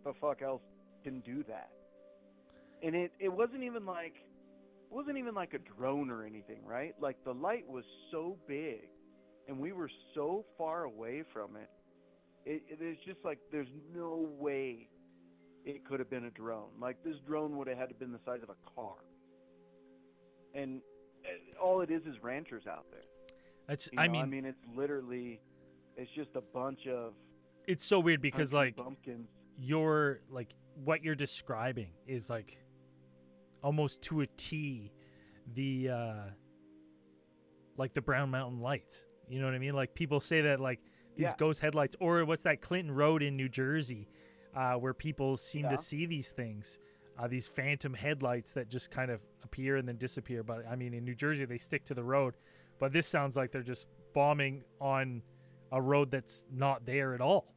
the fuck else can do that? And it wasn't even like a drone or anything, right? Like the light was so big and we were so far away from it. It's just like there's no way it could have been a drone. Like this drone would have had to been the size of a car. And all it is ranchers out there. I mean, it's literally, it's just a bunch of. It's so weird because like bumpkins. What you're describing is like almost to a T, the like the Brown Mountain Lights. You know what I mean? Like people say that like these ghost headlights, or what's that Clinton Road in New Jersey, where people seem to see these things. These phantom headlights that just kind of appear and then disappear. But, I mean, in New Jersey, they stick to the road. But this sounds like they're just bombing on a road that's not there at all.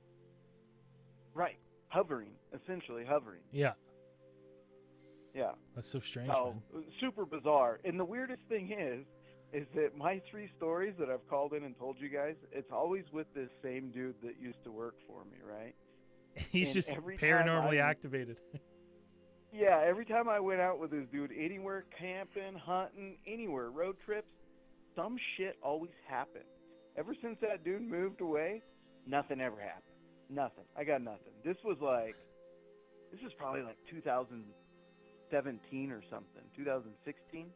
Right. Hovering. Essentially hovering. Yeah. Yeah. That's so strange, man. Super bizarre. And the weirdest thing is that my 3 stories that I've called in and told you guys, it's always with this same dude that used to work for me, right? He's just paranormally activated. Yeah, every time I went out with this dude, anywhere, camping, hunting, anywhere, road trips, some shit always happened. Ever since that dude moved away, nothing ever happened. Nothing. I got nothing. This is probably like 2017 or something, 2016.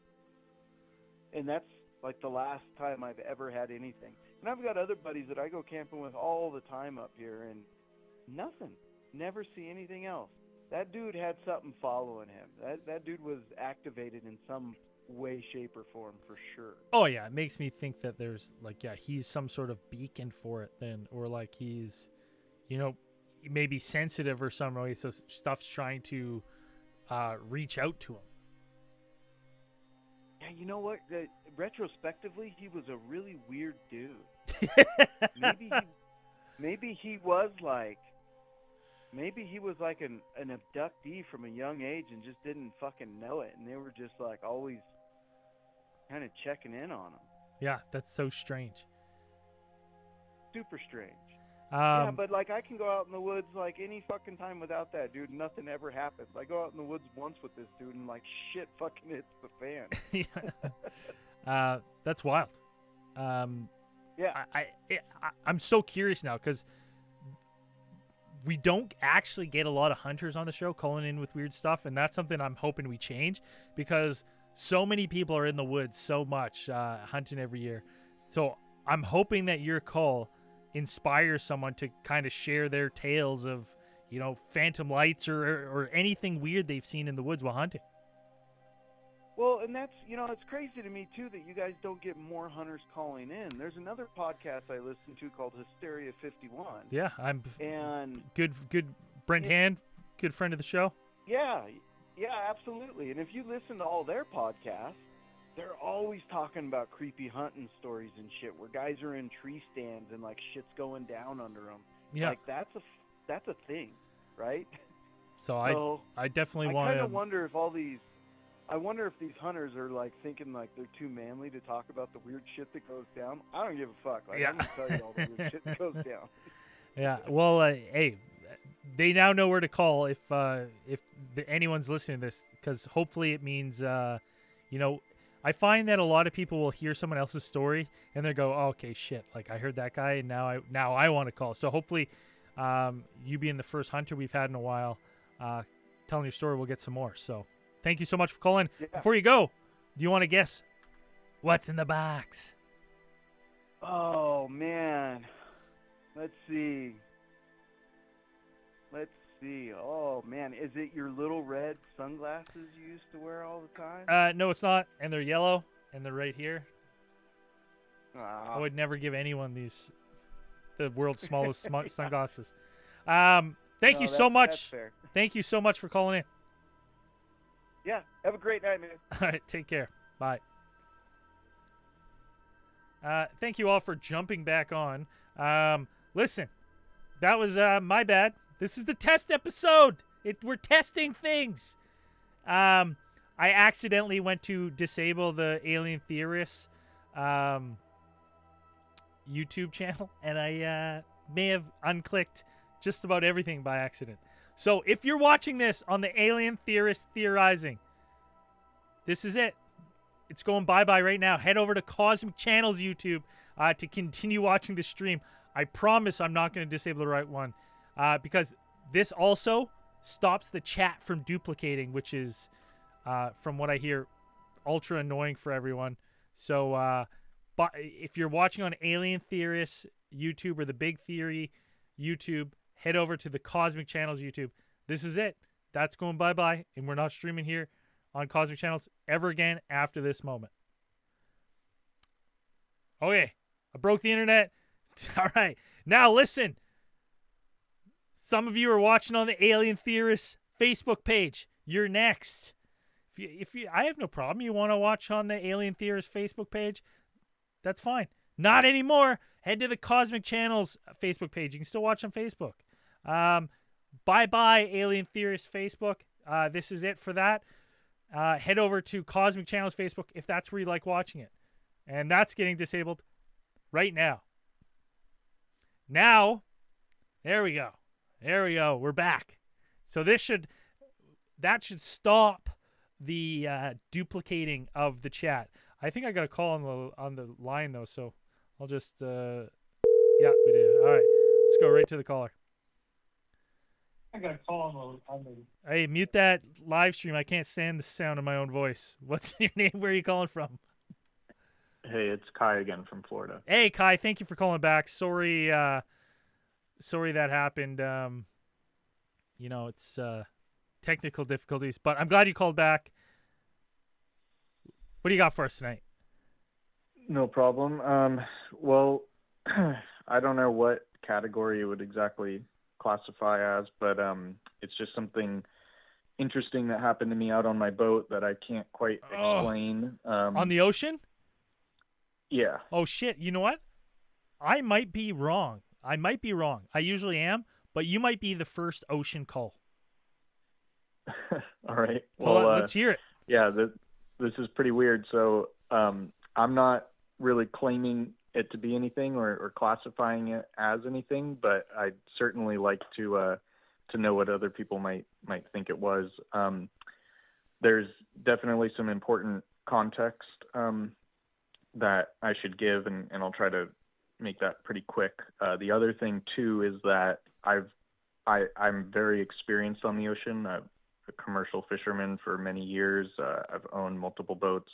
And that's like the last time I've ever had anything. And I've got other buddies that I go camping with all the time up here, and nothing. Never see anything else. That dude had something following him. That dude was activated in some way, shape, or form for sure. Oh, yeah. It makes me think that there's, he's some sort of beacon for it then. Or, he's, maybe sensitive or some way, so stuff's trying to reach out to him. Yeah, you know what? Retrospectively, he was a really weird dude. Maybe he was like an abductee from a young age and just didn't fucking know it, and they were just always kind of checking in on him. Yeah, that's so strange. Super strange. Yeah, but I can go out in the woods any fucking time without that dude, and nothing ever happens. I go out in the woods once with this dude, and shit fucking hits the fan. Yeah, that's wild. Yeah, I'm so curious now because we don't actually get a lot of hunters on the show calling in with weird stuff, and that's something I'm hoping we change because so many people are in the woods so much hunting every year. So I'm hoping that your call inspires someone to kind of share their tales of, phantom lights or anything weird they've seen in the woods while hunting. Well, and that's, it's crazy to me, too, that you guys don't get more hunters calling in. There's another podcast I listen to called Hysteria 51. Yeah, good Brent Hand, good friend of the show. Yeah, absolutely. And if you listen to all their podcasts, they're always talking about creepy hunting stories and shit where guys are in tree stands and, shit's going down under them. Yeah. That's a thing, right? So I definitely want to... I kind of wonder if I wonder if these hunters are thinking they're too manly to talk about the weird shit that goes down. I don't give a fuck. I'm gonna tell you all the weird shit that goes down. Yeah. Well, hey, they now know where to call if anyone's listening to this, because hopefully it means I find that a lot of people will hear someone else's story and they go, oh, okay, shit, I heard that guy and now I want to call. So hopefully, you being the first hunter we've had in a while, telling your story, we'll get some more. So. Thank you so much for calling. Yeah. Before you go, do you want to guess what's in the box? Oh, man. Let's see. Oh, man. Is it your little red sunglasses you used to wear all the time? No, it's not. And they're yellow, and they're right here. Ah. I would never give anyone the world's smallest sunglasses. Thank you so much. That's fair. Thank you so much for calling in. Yeah, have a great night, man. All right, take care. Bye. Thank you all for jumping back on. Listen, that was my bad. This is the test episode. We're testing things. I accidentally went to disable the Alien Theorists YouTube channel, and I may have unclicked just about everything by accident. So if you're watching this on the Alien Theorist Theorizing, this is it. It's going bye-bye right now. Head over to Cosmic Channels YouTube to continue watching the stream. I promise I'm not going to disable the right one because this also stops the chat from duplicating, which is, from what I hear, ultra annoying for everyone. So but if you're watching on Alien Theorists YouTube or the Big Theory YouTube, head over to the Cosmic Channels YouTube. This is it. That's going bye-bye, and we're not streaming here on Cosmic Channels ever again after this moment. Okay, I broke the internet. All right, now listen. Some of you are watching on the Alien Theorists Facebook page. You're next. If you, I have no problem. You want to watch on the Alien Theorists Facebook page? That's fine. Not anymore. Head to the Cosmic Channels Facebook page. You can still watch on Facebook. Bye-bye, Alien Theorists Facebook. This is it for that. Head over to Cosmic Channels Facebook if that's where you like watching it. And that's getting disabled right now. Now, there we go. There we go. We're back. So that should stop the duplicating of the chat. I think I got a call on the line though, so I'll just yeah, we did. All right, let's go right to the caller. I got a call on the. Hey, mute that live stream. I can't stand the sound of my own voice. What's your name? Where are you calling from? Hey, it's Kai again from Florida. Hey, Kai. Thank you for calling back. Sorry that happened. You know, it's technical difficulties, but I'm glad you called back. What do you got for us tonight? No problem. Well, I don't know what category it would exactly classify as, but it's just something interesting that happened to me out on my boat that I can't quite explain. On the ocean? Yeah. Oh, shit. You know what? I might be wrong. I usually am, but you might be the first ocean call. All right. So well, let's hear it. Yeah, this is pretty weird. So I'm not really claiming it to be anything or classifying it as anything, but I'd certainly like to know what other people might think it was. There's definitely some important context that I should give, and I'll try to make that pretty quick. The other thing too is that I'm very experienced on the ocean. I'm a commercial fisherman for many years. I've owned multiple boats,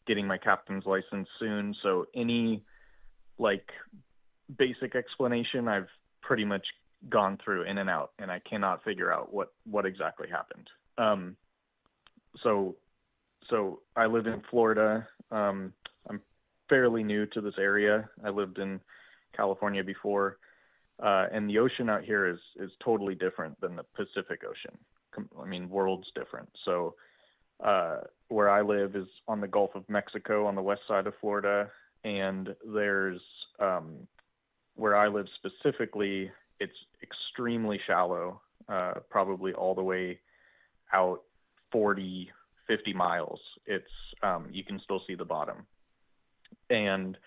getting my captain's license soon. So any basic explanation I've pretty much gone through in and out, and I cannot figure out what exactly happened. So I live in Florida. I'm fairly new to this area. I lived in California before, and the ocean out here is totally different than the Pacific Ocean. I mean, worlds different. So where I live is on the Gulf of Mexico on the west side of Florida, and there's where I live specifically, it's extremely shallow, probably all the way out 40, 50 miles. It's you can still see the bottom. And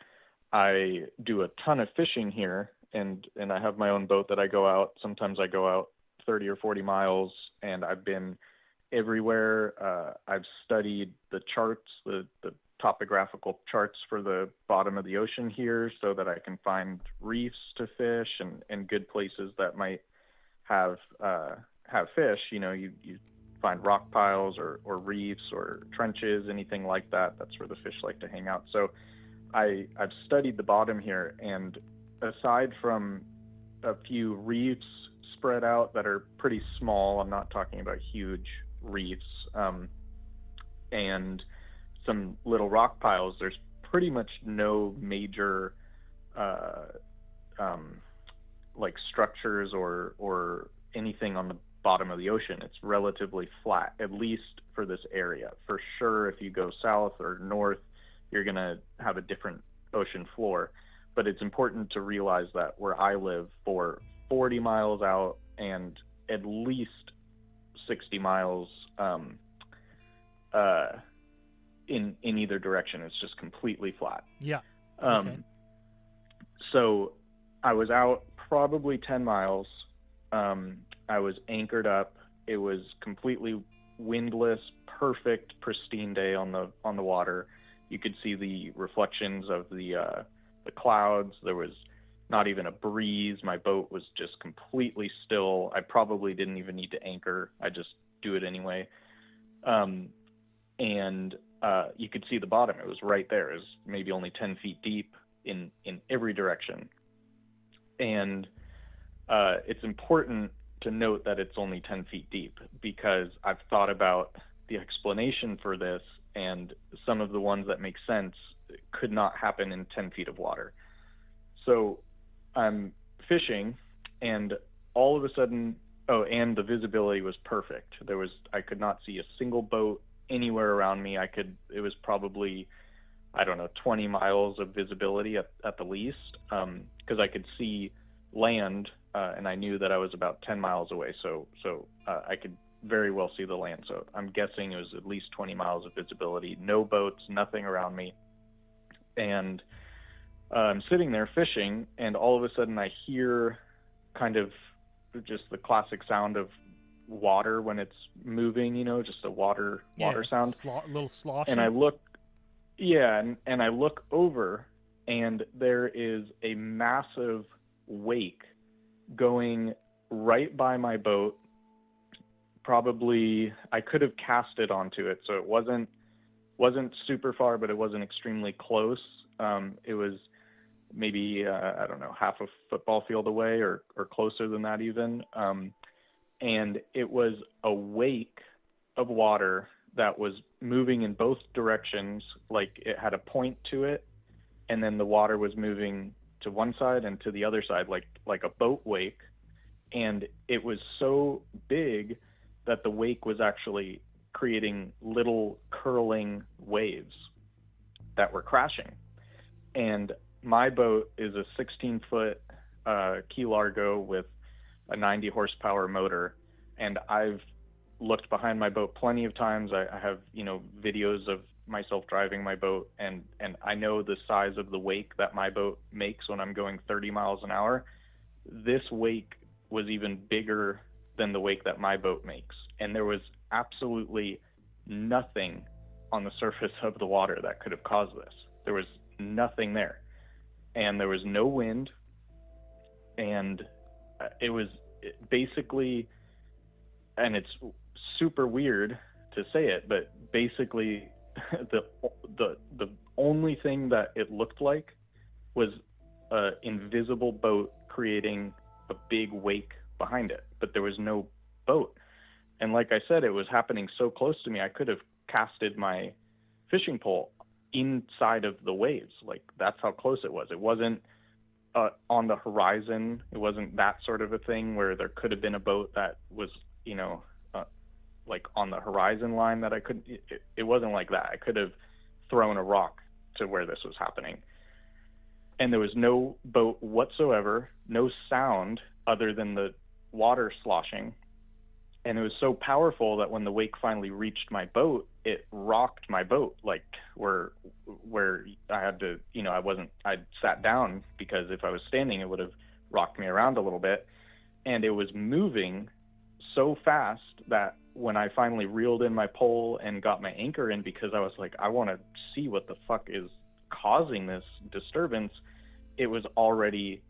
I do a ton of fishing here, and I have my own boat that I go out. Sometimes I go out 30 or 40 miles, and I've been everywhere. I've studied the charts, the topographical charts for the bottom of the ocean here, so that I can find reefs to fish and good places that might have fish. You know, you find rock piles or reefs or trenches, anything like that. That's where the fish like to hang out. So I've studied the bottom here, and aside from a few reefs spread out that are pretty small, I'm not talking about huge reefs, and some little rock piles, there's pretty much no major structures or anything on the bottom of the ocean. It's relatively flat, at least for this area. For sure, if you go south or north, you're going to have a different ocean floor. But it's important to realize that where I live, for 40 miles out and at least 60 miles in either direction, it's just completely flat. Yeah. Okay. So I was out probably 10 miles, I was anchored up. It was completely windless, perfect, pristine day on the water. You could see the reflections of the clouds. There was not even a breeze. My boat was just completely still. I probably didn't even need to anchor. I just do it anyway. And you could see the bottom. It was right there. It was maybe only 10 feet deep in every direction. And it's important to note that it's only 10 feet deep, because I've thought about the explanation for this, and some of the ones that make sense could not happen in 10 feet of water. So I'm fishing, and all of a sudden, and the visibility was perfect. I could not see a single boat anywhere around me. It was probably, 20 miles of visibility at the least, because I could see land, and I knew that I was about 10 miles away. So I could very well see the land. So I'm guessing it was at least 20 miles of visibility, no boats, nothing around me. And I'm sitting there fishing, and all of a sudden I hear kind of just the classic sound of water when it's moving, just a water sound. A little sloshing. And I look, and I look over, and there is a massive wake going right by my boat. Probably I could have cast it onto it, so it wasn't super far, but it wasn't extremely close. It was maybe half a football field away, or closer than that even. And it was a wake of water that was moving in both directions, like it had a point to it, and then the water was moving to one side and to the other side, like a boat wake. And it was so big that the wake was actually creating little curling waves that were crashing. And my boat is a 16-foot Key Largo with a 90 horsepower motor, and I've looked behind my boat plenty of times. I have videos of myself driving my boat, and I know the size of the wake that my boat makes when I'm going 30 miles an hour. This wake was even bigger than the wake that my boat makes, and there was absolutely nothing on the surface of the water that could have caused this. There was nothing there, and there was no wind, and it was basically, and it's super weird to say it, but basically the only thing that it looked like was an invisible boat creating a big wake behind it, but there was no boat. And like I said, it was happening so close to me, I could have casted my fishing pole inside of the waves. Like, that's how close it was. It wasn't on the horizon. It wasn't that sort of a thing where there could have been a boat that was, like on the horizon line that I couldn't. It wasn't like that. I could have thrown a rock to where this was happening. And there was no boat whatsoever, no sound other than the water sloshing. And it was so powerful that when the wake finally reached my boat, it rocked my boat, like where I had to, I sat down, because if I was standing, it would have rocked me around a little bit. And it was moving so fast that when I finally reeled in my pole and got my anchor in, because I was like, I want to see what the fuck is causing this disturbance, it was already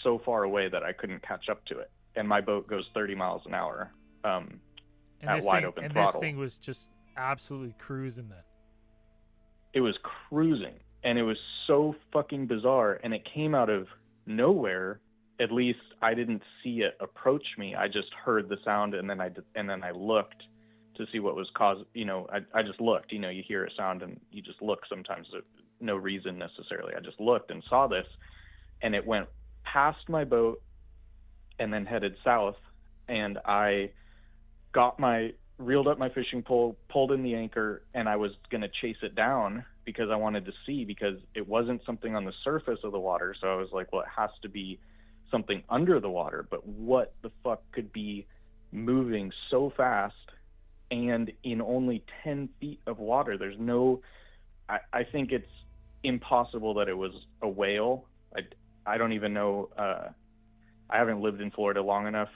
so far away that I couldn't catch up to it. And my boat goes 30 miles an hour. At wide open throttle. This thing was just absolutely cruising then. It was cruising, and it was so fucking bizarre, and it came out of nowhere. At least I didn't see it approach me. I just heard the sound, and then I looked to see what was caused. I just looked. You hear a sound and you just look sometimes. No reason necessarily. I just looked and saw this, and it went past my boat and then headed south, and I reeled up my fishing pole, pulled in the anchor, and I was going to chase it down because I wanted to see, because it wasn't something on the surface of the water. So I was like, well, it has to be something under the water, but what the fuck could be moving so fast and in only 10 feet of water? There's no, I think it's impossible that it was a whale. I don't even know I haven't lived in Florida long enough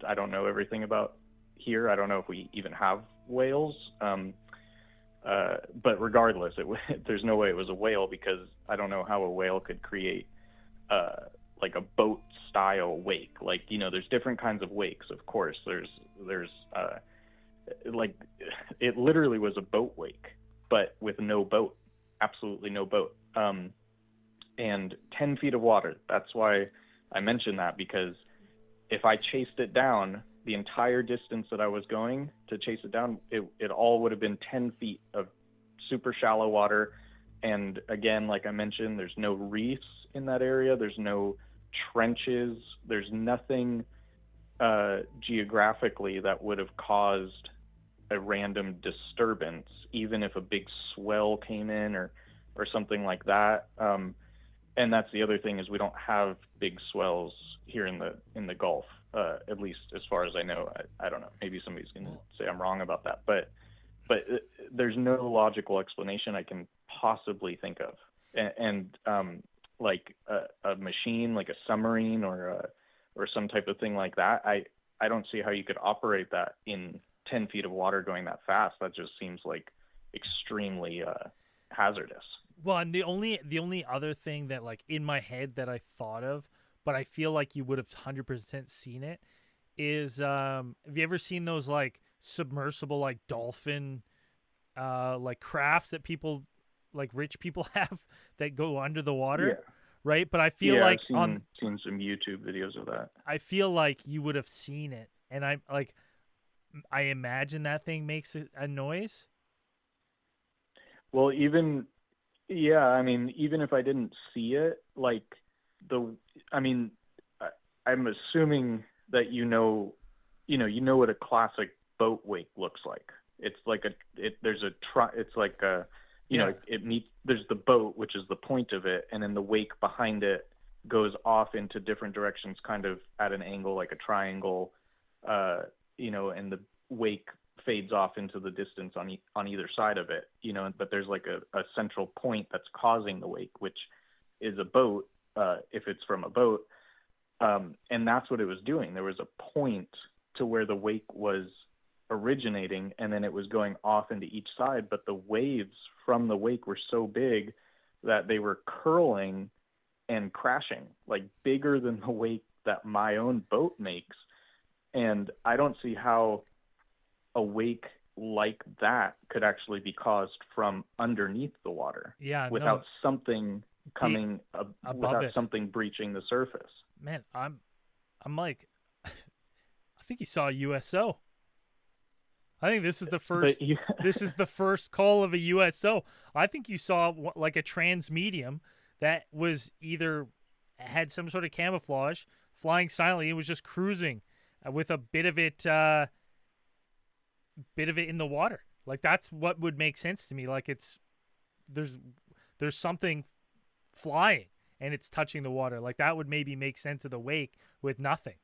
I don't know everything about here. I don't know if we even have whales. But regardless, there's no way it was a whale, because I don't know how a whale could create like a boat style wake. Like, there's different kinds of wakes, of course. There's like, it literally was a boat wake, but with no boat, absolutely no boat. And 10 feet of water. That's why I mentioned that, because if I chased it down the entire distance that I was going to chase it down, it all would have been 10 feet of super shallow water. And again, like I mentioned, there's no reefs in that area. There's no trenches. There's nothing geographically that would have caused a random disturbance, even if a big swell came in or something like that. And that's the other thing, is we don't have big swells here in the Gulf, at least as far as I know. I don't know. Maybe somebody's going to say I'm wrong about that, but there's no logical explanation I can possibly think of. And like a machine, like a submarine or some type of thing like that, I don't see how you could operate that in 10 feet of water going that fast. That just seems like extremely hazardous. Well, and the only other thing that, like, in my head that I thought of, but I feel like you would have 100% seen it, is have you ever seen those like submersible like dolphin like crafts that people, like rich people have, that go under the water? Yeah. Right? But I feel like I've seen some YouTube videos of that. I feel like you would have seen it, and I imagine that thing makes a noise. Well, even if I didn't see it, like I'm assuming that what a classic boat wake looks like. It's like there's the boat, which is the point of it, and then the wake behind it goes off into different directions, kind of at an angle, like a triangle, and the wake fades off into the distance on either side of it, but there's like a central point that's causing the wake, which is a boat, if it's from a boat. And that's what it was doing. There was a point to where the wake was originating, and then it was going off into each side, but the waves from the wake were so big that they were curling and crashing, like bigger than the wake that my own boat makes. And I don't see how a wake like that could actually be caused from underneath the water, without something coming above, without something breaching the surface. Man, I'm like, I think you saw a USO. I think this is the first. This is the first call of a USO. I think you saw like a transmedium that was either had some sort of camouflage, flying silently. It was just cruising with a bit of it in the water. Like, that's what would make sense to me. Like, there's something flying and it's touching the water. Like, that would maybe make sense of the wake with nothing.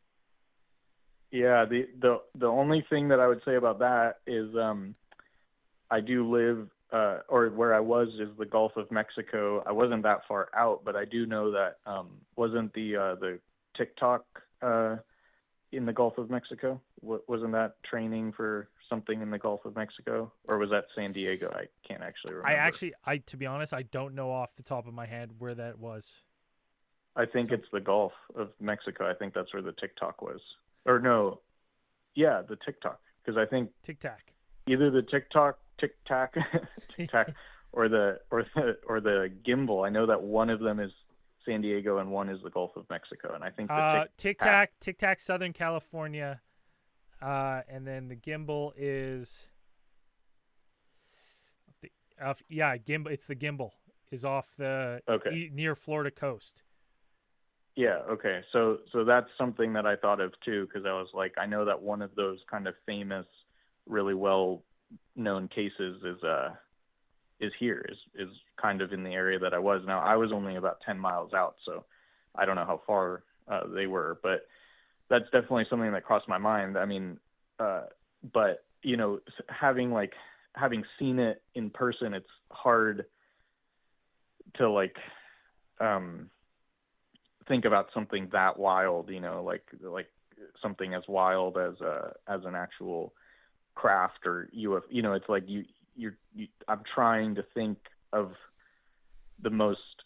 Yeah, the only thing that I would say about that is I do live or where I was is the Gulf of Mexico. I wasn't that far out, but I do know that wasn't the TikTok in the Gulf of Mexico? Wasn't that training for something in the Gulf of Mexico, or was that San Diego? I can't actually remember. I to be honest, I don't know off the top of my head where that was. I think it's the Gulf of Mexico. I think that's where the TikTok was. Or no, yeah, the TikTok, because I think Tic Tac, either the Tic Tac, or the gimbal. I know that one of them is San Diego and one is the Gulf of Mexico, and I think the Tic Tac, Southern California, and then the gimbal is gimbal. It's the gimbal is off the near Florida coast. Yeah, okay. So that's something that I thought of too, because I was like, I know that one of those kind of famous, really well-known cases is kind of in the area that I was. Now, I was only about 10 miles out, so I don't know how far they were, but that's definitely something that crossed my mind. I mean, but having seen it in person, it's hard to think about something that wild, like something as wild as an actual craft or UFO. It's like I'm trying to think of the most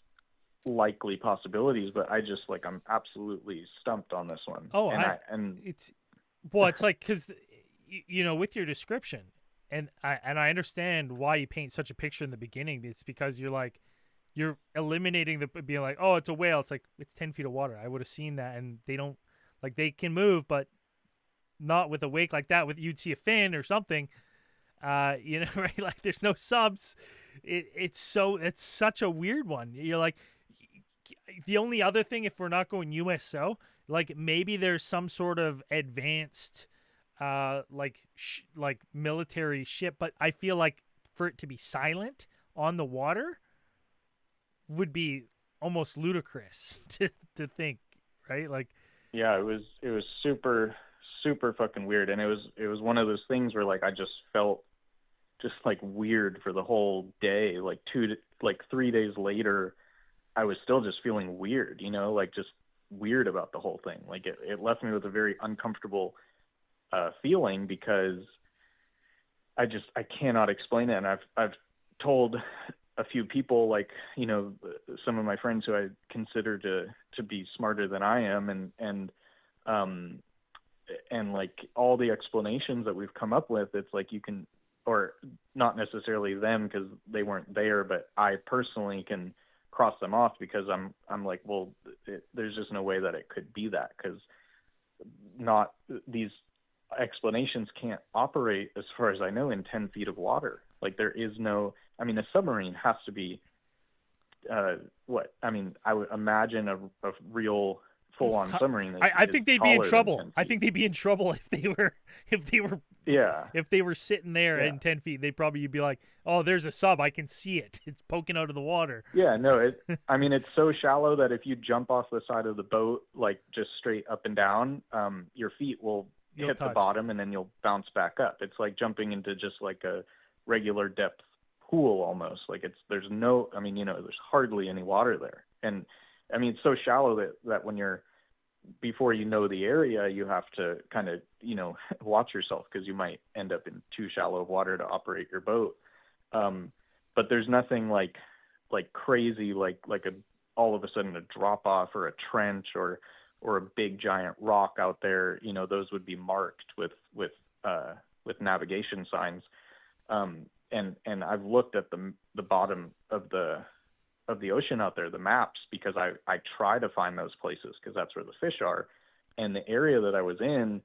likely possibilities, but I'm absolutely stumped on this one. Oh, it's like, because with your description, and I understand why you paint such a picture in the beginning. It's because you're eliminating being like, oh, it's a whale. It's like, it's 10 feet of water. I would have seen that, and they don't, like, they can move, but not with a wake like that. You'd see a fin or something, right? Like, there's no subs. It's such a weird one. You're like, the only other thing, if we're not going USO, like, maybe there's some sort of advanced, like military ship, but I feel like for it to be silent on the water would be almost ludicrous to think, right? Like, yeah, it was super fucking weird, and it was one of those things where, like, I just felt just like weird for the whole day. Like 3 days later, I was still just feeling weird, like just weird about the whole thing. Like it left me with a very uncomfortable feeling, because I cannot explain it. And I've told a few people, like, some of my friends who I consider to be smarter than I am, and like all the explanations that we've come up with, it's like you can, or not necessarily them because they weren't there, but I personally can cross them off, because I'm like, well, there's just no way that it could be that, because not these explanations can't operate, as far as I know, in 10 feet of water. Like, there is no, I mean, a submarine has to be I would imagine a real full-on submarine. I think they'd be in trouble. I think they'd be in trouble if they were sitting there in 10 feet. You'd be like, oh, there's a sub. I can see it. It's poking out of the water. Yeah, no, it's so shallow that if you jump off the side of the boat, like just straight up and down, your feet will hit the bottom and then you'll bounce back up. It's like jumping into just like a regular depth pool almost. Like there's hardly any water there. And I mean, it's so shallow that when before you know the area, you have to kind of, watch yourself, because you might end up in too shallow of water to operate your boat. But there's nothing like crazy, like all of a sudden a drop off or a trench or a big giant rock out there. Those would be marked with navigation signs. And I've looked at the bottom of the ocean out there, the maps, because I try to find those places, because that's where the fish are. And the area that I was in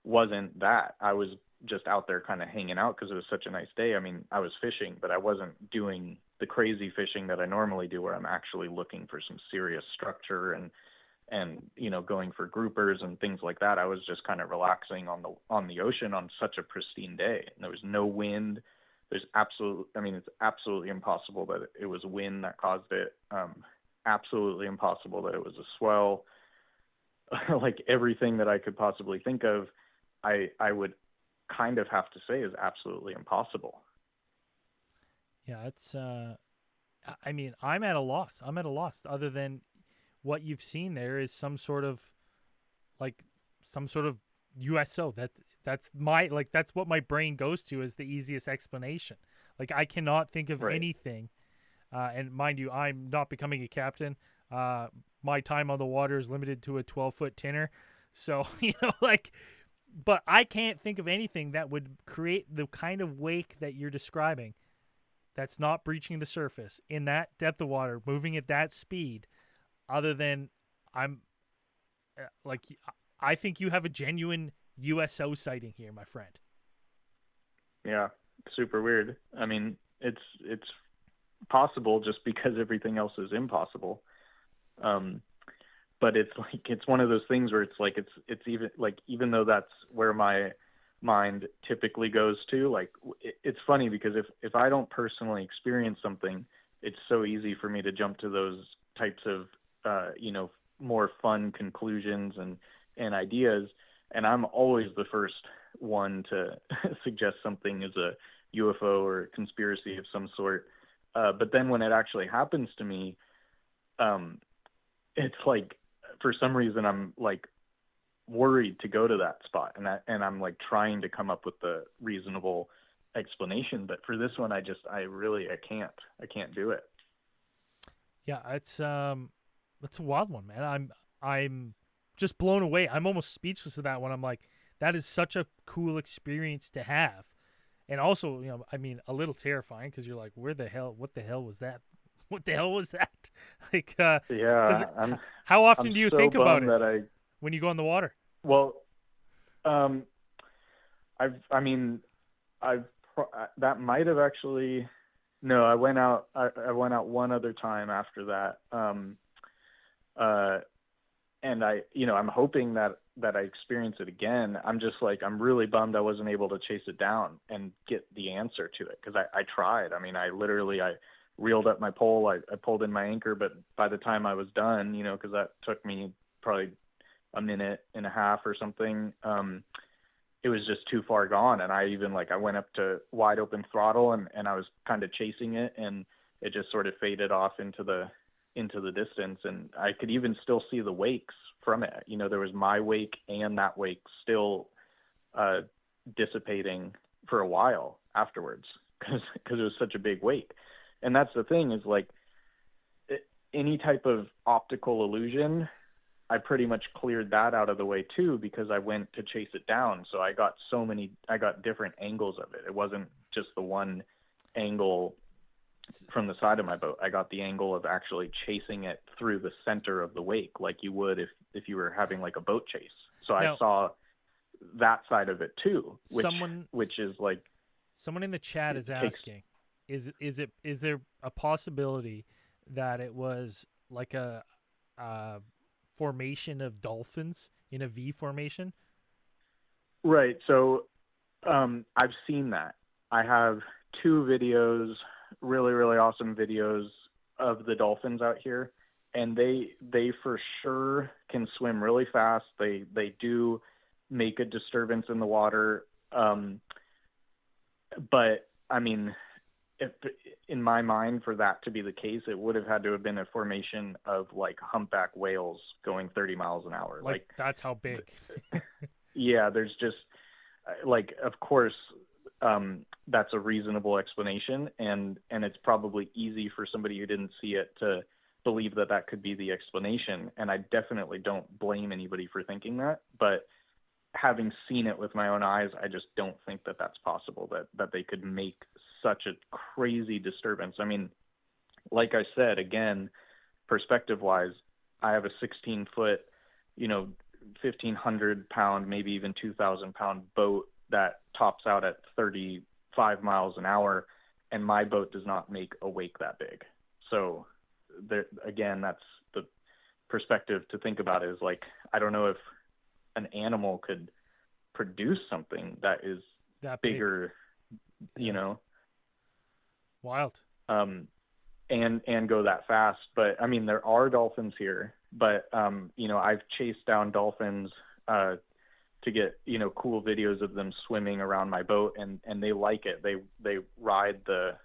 wasn't that. I was just out there kind of hanging out because it was such a nice day. I mean, I was fishing, but I wasn't doing the crazy fishing that I normally do, where I'm actually looking for some serious structure and going for groupers and things like that. I was just kind of relaxing on the ocean on such a pristine day. And there was no wind. It's absolutely impossible that it was wind that caused it. Absolutely impossible that it was a swell. Like everything that I could possibly think of, I would kind of have to say is absolutely impossible. Yeah, it's. I'm at a loss. Other than what you've seen there is some sort of USO. That's what my brain goes to as the easiest explanation. Like, I cannot think of anything. And mind you, I'm not becoming a captain. My time on the water is limited to a 12-foot tinner. So, but I can't think of anything that would create the kind of wake that you're describing that's not breaching the surface in that depth of water, moving at that speed, other than I think you have a genuine USO sighting here, my friend. Yeah, super weird. I mean, it's possible just because everything else is impossible. But it's one of those things where it's like it's even though that's where my mind typically goes to, like it's funny because if I don't personally experience something, it's so easy for me to jump to those types of more fun conclusions and ideas. And I'm always the first one to suggest something is a UFO or a conspiracy of some sort. But then when it actually happens to me, it's like for some reason I'm like worried to go to that spot, and I'm like trying to come up with the reasonable explanation. But for this one, I can't do it. Yeah, it's a wild one, man. I'm just blown away. I'm almost speechless at that one. I'm like, that is such a cool experience to have. And also, I mean, a little terrifying because you're like, what the hell was that? What the hell was that? Like, how often do you think about it when you go in the water? Well, that might have actually, no, I went out one other time after that. And I'm hoping that I experience it again. I'm just like, I'm really bummed I wasn't able to chase it down and get the answer to it. Cause I tried. I mean, I reeled up my pole. I pulled in my anchor, but by the time I was done, cause that took me probably a minute and a half or something. It was just too far gone. And I went up to wide open throttle and I was kind of chasing it, and it just sort of faded off into the distance. And I could even still see the wakes from it. There was my wake and that wake still dissipating for a while afterwards because it was such a big wake. And that's the thing is, like, any type of optical illusion, I pretty much cleared that out of the way too, because I went to chase it down. So I got different angles of it. It wasn't just the one angle from the side of my boat. I got the angle of actually chasing it through the center of the wake, like you would if you were having like a boat chase. So I saw that side of it too, which is like, someone in the chat is asking, is there a possibility that it was like a formation of dolphins in a V formation? Right. So I've seen that. I have 2 videos, really, really awesome videos of the dolphins out here, and they for sure can swim really fast. They do make a disturbance in the water. But I mean, if in my mind, for that to be the case, it would have had to have been a formation of like humpback whales going 30 miles an hour. Like that's how big. Yeah, there's just like, of course, that's a reasonable explanation, and it's probably easy for somebody who didn't see it to believe that could be the explanation. And I definitely don't blame anybody for thinking that, but having seen it with my own eyes, I just don't think that that's possible, that they could make such a crazy disturbance. I mean, like I said, again, perspective wise, I have a 16-foot, 1,500 pound, maybe even 2,000 pound boat that tops out at 35 miles an hour, and my boat does not make a wake that big. So there, again, that's the perspective to think about, is like, I don't know if an animal could produce something that is that bigger, wild, and go that fast. But I mean, there are dolphins here, but I've chased down dolphins to get cool videos of them swimming around my boat, and they like it. They ride the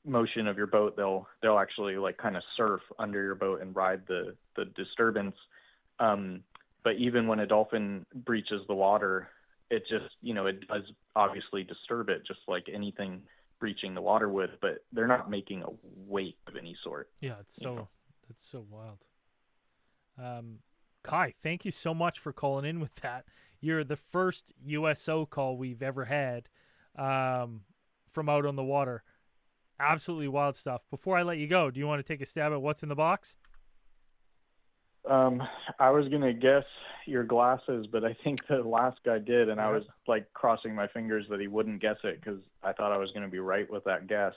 motion of your boat. They'll actually like kind of surf under your boat and ride the disturbance. But even when a dolphin breaches the water, it just, it does obviously disturb it, just like anything breaching the water would, but they're not making a wake of any sort. Yeah, that's so wild. Kai, thank you so much for calling in with that. You're the first USO call we've ever had from out on the water. Absolutely wild stuff. Before I let you go, do you want to take a stab at what's in the box? I was going to guess your glasses, but I think the last guy did, and I was like crossing my fingers that he wouldn't guess it, because I thought I was going to be right with that guess.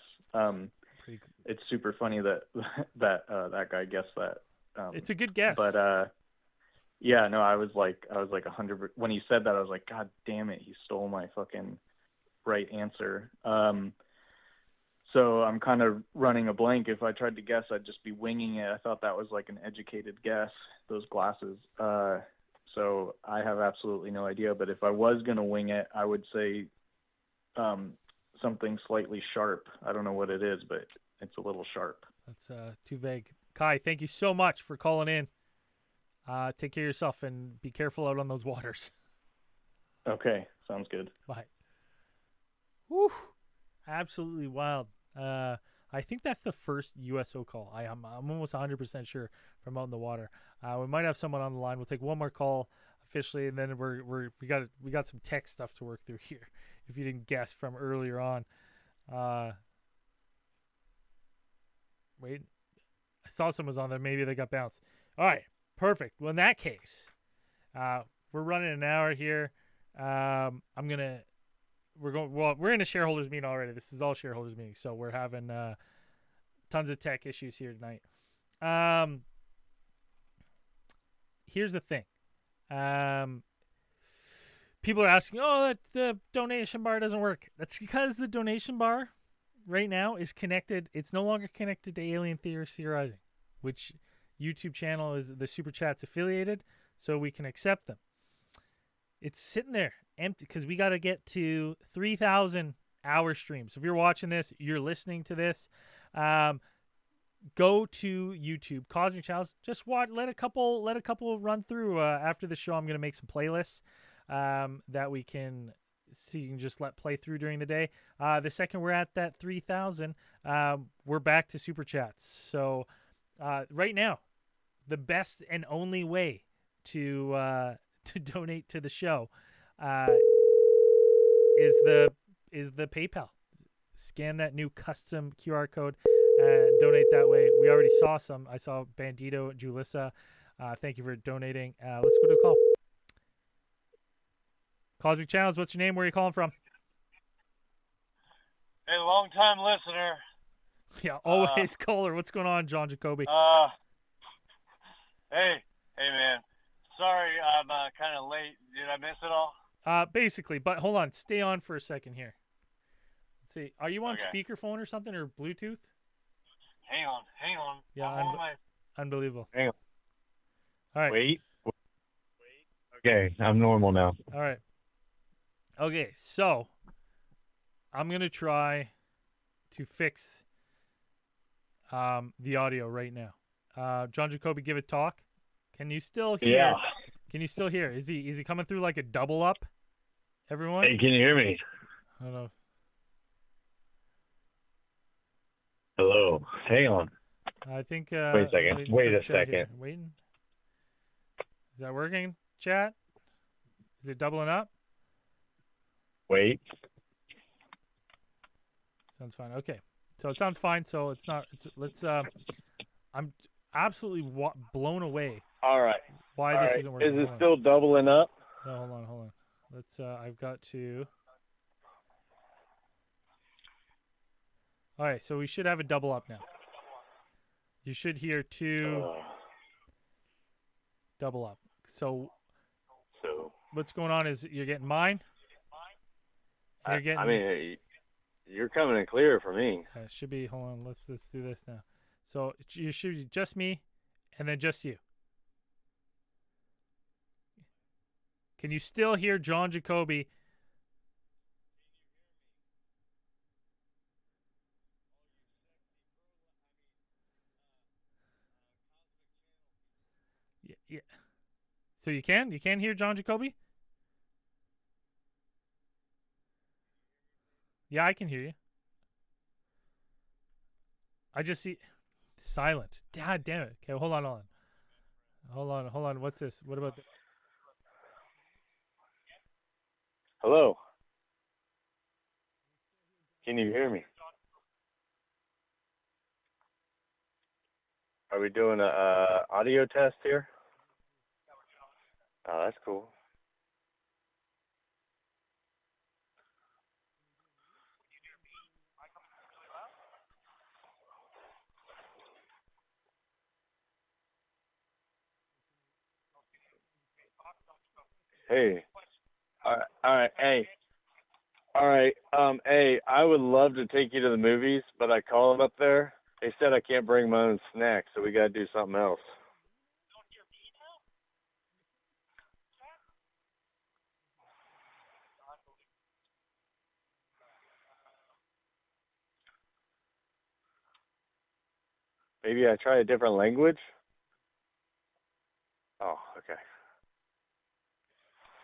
It's super funny that that guy guessed that. It's a good guess. But yeah, no, I was like 100. When he said that, I was like, God damn it, he stole my fucking right answer. So I'm kind of running a blank. If I tried to guess, I'd just be winging it. I thought that was like an educated guess, those glasses. So I have absolutely no idea. But if I was going to wing it, I would say something slightly sharp. I don't know what it is, but it's a little sharp. That's too vague. Kai, thank you so much for calling in. Take care of yourself and be careful out on those waters. Okay, sounds good. Bye. Whew. Absolutely wild. I think that's the first USO call. I'm almost 100% sure from out in the water. We might have someone on the line. We'll take one more call officially, and then we got some tech stuff to work through here. If you didn't guess from earlier on, wait, I saw someone was on there. Maybe they got bounced. All right, perfect. Well, in that case, we're running an hour here. We're in a shareholders meeting already. This is all shareholders meeting, so we're having tons of tech issues here tonight. Here's the thing. People are asking, that the donation bar doesn't work. That's because the donation bar right now is connected. It's no longer connected to Alien Theorists Theorizing, which YouTube channel is the Super Chat's affiliated, so we can accept them. It's sitting there empty because we got to get to 3,000 hour streams. So if you're watching this, you're listening to this, go to YouTube, Cosmic Channels. Just watch. Let a couple run through after the show. I'm gonna make some playlists that we can, so you can just let play through during the day. The second we're at that 3,000, we're back to Super Chats. So right now, the best and only way to donate to the show is the PayPal. Scan that new custom QR code and donate that way. We already saw some. I saw Bandito, Julissa. Thank you for donating. Let's go to a call. Cosmic Channels, what's your name? Where are you calling from? Hey, long-time listener. Yeah, always caller. What's going on, John Jacoby? Hey, man. Sorry, I'm kind of late. Did I miss it all? Basically, but hold on. Stay on for a second here. Let's see. Are you on Okay. speakerphone or something, or Bluetooth? Hang on. Yeah, I'm on my... unbelievable. Hang on. All right. Wait. Okay, I'm normal now. All right. Okay, so I'm going to try to fix the audio right now. John Jacoby, give it talk. Can you still hear? Yeah. Can you still hear? Is he coming through like a double up? Everyone? Hey, can you hear me? I don't know. Hello. Hang on. I think. Wait a second. waiting Wait for the a chat here. second. Waiting. Is that working, chat? Is it doubling up? Wait. Sounds fine. Okay. So it sounds fine. So it's not. Let's. I'm absolutely blown away All right. why All this right. isn't working. Is it Hold on. still doubling up? No, hold on. Let's. I've got to. All right. So we should have a double up now. You should hear two double up. So what's going on is you're getting mine. And you're getting. I mean, you're coming in clear for me. It should be. Hold on. Let's do this now. So you should be just me, and then just you. Can you still hear John Jacoby? Yeah. So you can hear John Jacoby? Yeah, I can hear you. I just see silent. God damn it. Okay, hold on. What's this? What about the... Hello. Can you hear me? Are we doing a audio test here? Oh, that's cool. Hey. All right. Hey. All right. Hey, I would love to take you to the movies, but I called them up there. They said I can't bring my own snacks, so we got to do something else. Maybe I try a different language? Oh, okay.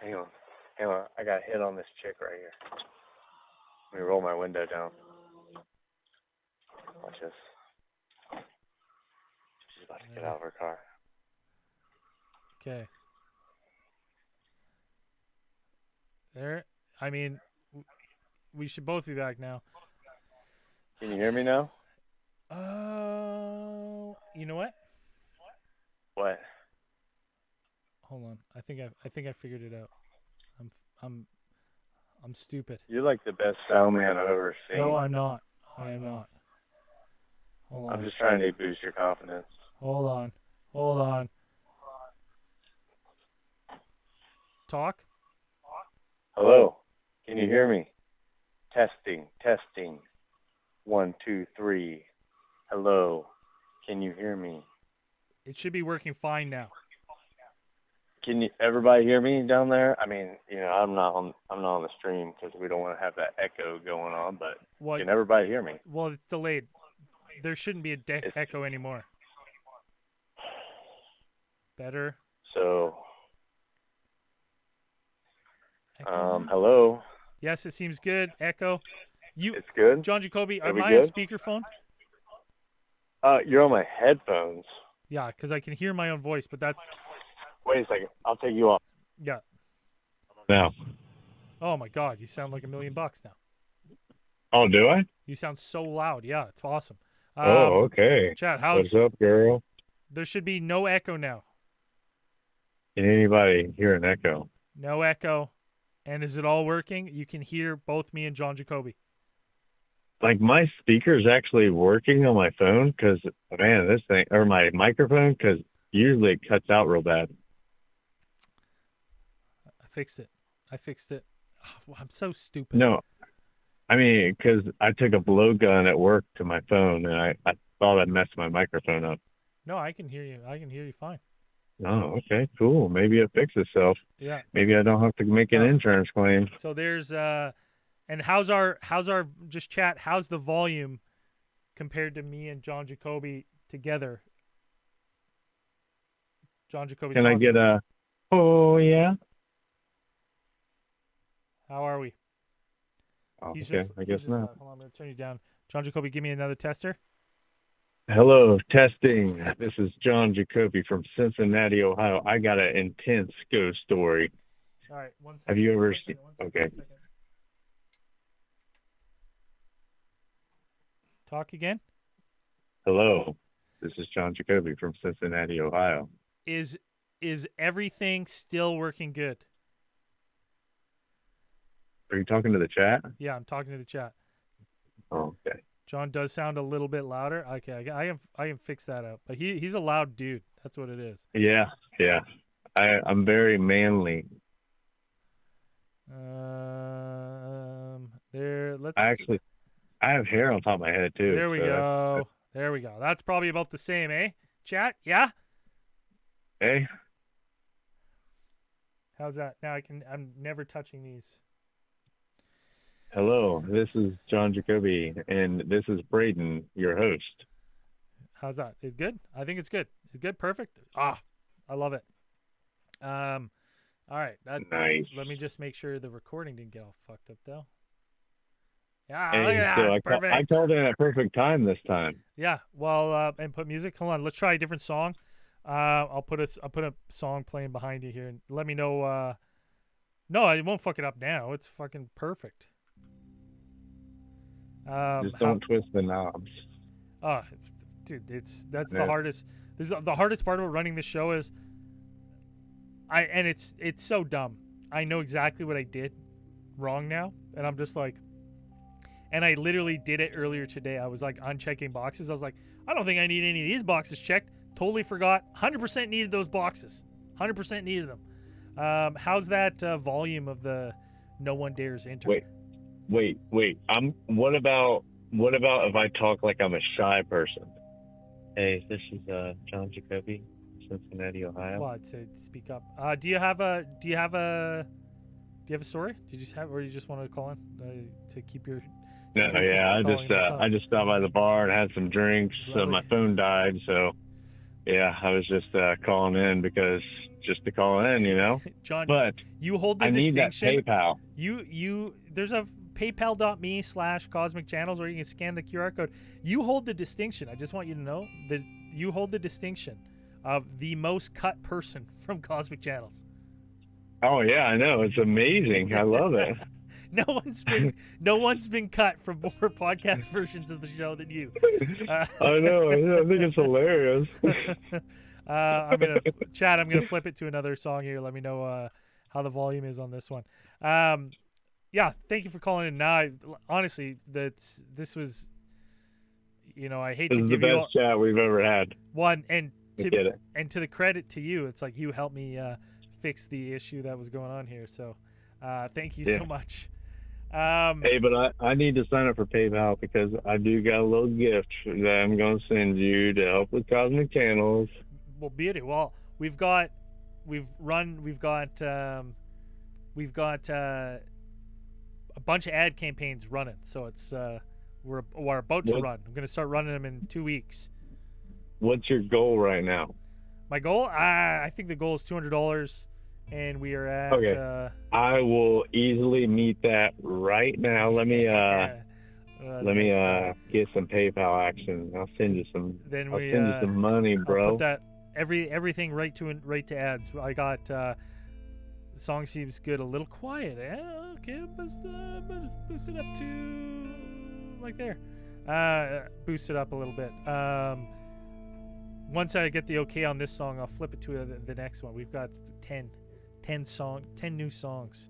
Hang on. I got hit on this chick right here. Let me roll my window down. Watch this. She's about to get out of her car. Okay. There. I mean, we should both be back now. Can you hear me now? You know what? What? Hold on. I think I figured it out. I'm stupid. You're like the best sound man I've ever seen. No, I'm not. I am not. Hold on. I'm just trying to boost your confidence. Hold on. Talk. Hello. Can you hear me? Testing. 1, 2, 3. Hello. Can you hear me? It should be working fine now. Can you everybody hear me down there? I mean, I'm not on the stream because we don't want to have that echo going on, but can everybody hear me? Well, it's delayed. There shouldn't be a echo anymore. Better. So, Echo? hello. Yes, it seems good. Echo. It's good. John Jacoby, Are am we I on good? speakerphone? You're on my headphones. Yeah, because I can hear my own voice, but that's... Wait a second. I'll take you off. Yeah. Now. Oh, my God. You sound like $1 million now. Oh, do I? You sound so loud. Yeah, it's awesome. Okay. Chat, What's up, girl? There should be no echo now. Can anybody hear an echo? No echo. And is it all working? You can hear both me and John Jacoby. Like, my speaker's actually working on my phone because, man, this thing, or my microphone, because usually it cuts out real bad. I fixed it. Oh, I'm so stupid. No, I mean, because I took a blowgun at work to my phone, and I thought I'd messed my microphone up. No, I can hear you. I can hear you fine. Oh, okay, cool. Maybe it fixed itself. Yeah. Maybe I don't have to make an insurance claim. So there's and how's our just chat? How's the volume compared to me and John Jacoby together? John Jacoby. Can I get a? Oh yeah. How are we? Oh, okay, I guess not. Hold on, I'm gonna turn you down. John Jacoby, give me another tester. Hello, testing. This is John Jacoby from Cincinnati, Ohio. I got an intense ghost story. All right, 1 second. Have you ever seen? Okay. Talk again. Hello, this is John Jacoby from Cincinnati, Ohio. Is everything still working good? Are you talking to the chat? Yeah, I'm talking to the chat. Oh, okay. John does sound a little bit louder. Okay, I can fix that up. But he's a loud dude. That's what it is. Yeah. I'm very manly. Let's. I have hair on top of my head too. There we go. There we go. That's probably about the same, eh? Chat, yeah. Hey. How's that? Now I'm never touching these. Hello, this is John Jacoby, and this is Braden, your host. How's that? It's good? I think it's good. It's good? Perfect? I love it. All right. Nice. Let me just make sure the recording didn't get all fucked up, though. Yeah, Hey, look at that. so It's perfect. I called in at perfect time this time. Yeah, well, and put music. Hold on. Let's try a different song. I'll put a song playing behind you here, and let me know. No, I won't fuck it up now. It's fucking perfect. Just don't twist the knobs. Dude, that's the hardest. This is the hardest part about running this show is. It's so dumb. I know exactly what I did wrong now, and I'm just like. And I literally did it earlier today. I was like unchecking boxes. I was like, I don't think I need any of these boxes checked. Totally forgot. 100% needed those boxes. 100% needed them. How's that volume of the No One Dares Enter? Wait. What about if I talk like I'm a shy person? Hey, this is John Jacoby, Cincinnati, Ohio. Well, I'd say speak up. Do you have a story? Or you just want to call in to keep your No, Thank you yeah, for calling us up. I just stopped by the bar and had some drinks. Lovely. My phone died, so yeah, I was just calling in because just to call in, you know. John, But you hold the I need that distinction. PayPal. There's a paypal.me/CosmicChannels where you can scan the QR code. You hold the distinction. I just want you to know that you hold the distinction of the most cut person from Cosmic Channels. Oh yeah, I know. It's amazing. I love it. No one's been cut from more podcast versions of the show than you. I know. I think it's hilarious. I'm gonna flip it to another song here. Let me know how the volume is on this one. Yeah, thank you for calling in. Now, honestly, this was, I hate This to is the give you best chat we've ever had. one, and I get it. to the credit to you, it's like you helped me fix the issue that was going on here. So, thank you so much. Hey, but I need to sign up for PayPal because I do got a little gift that I'm going to send you to help with Cosmic Channels. Well, beauty. Well, we've got a bunch of ad campaigns running. So it's we're about to run. I'm going to start running them in 2 weeks. What's your goal right now? My goal, I think the goal is $200, and we are at. Okay. I will easily meet that right now. Let me get some PayPal action. I'll send you some. I'll send you some money, bro. I'll put that everything right to ads. I got the song seems good. A little quiet. Yeah, okay, boost it up to like there. Boost it up a little bit. Once I get the okay on this song, I'll flip it to the next one. We've got 10 new songs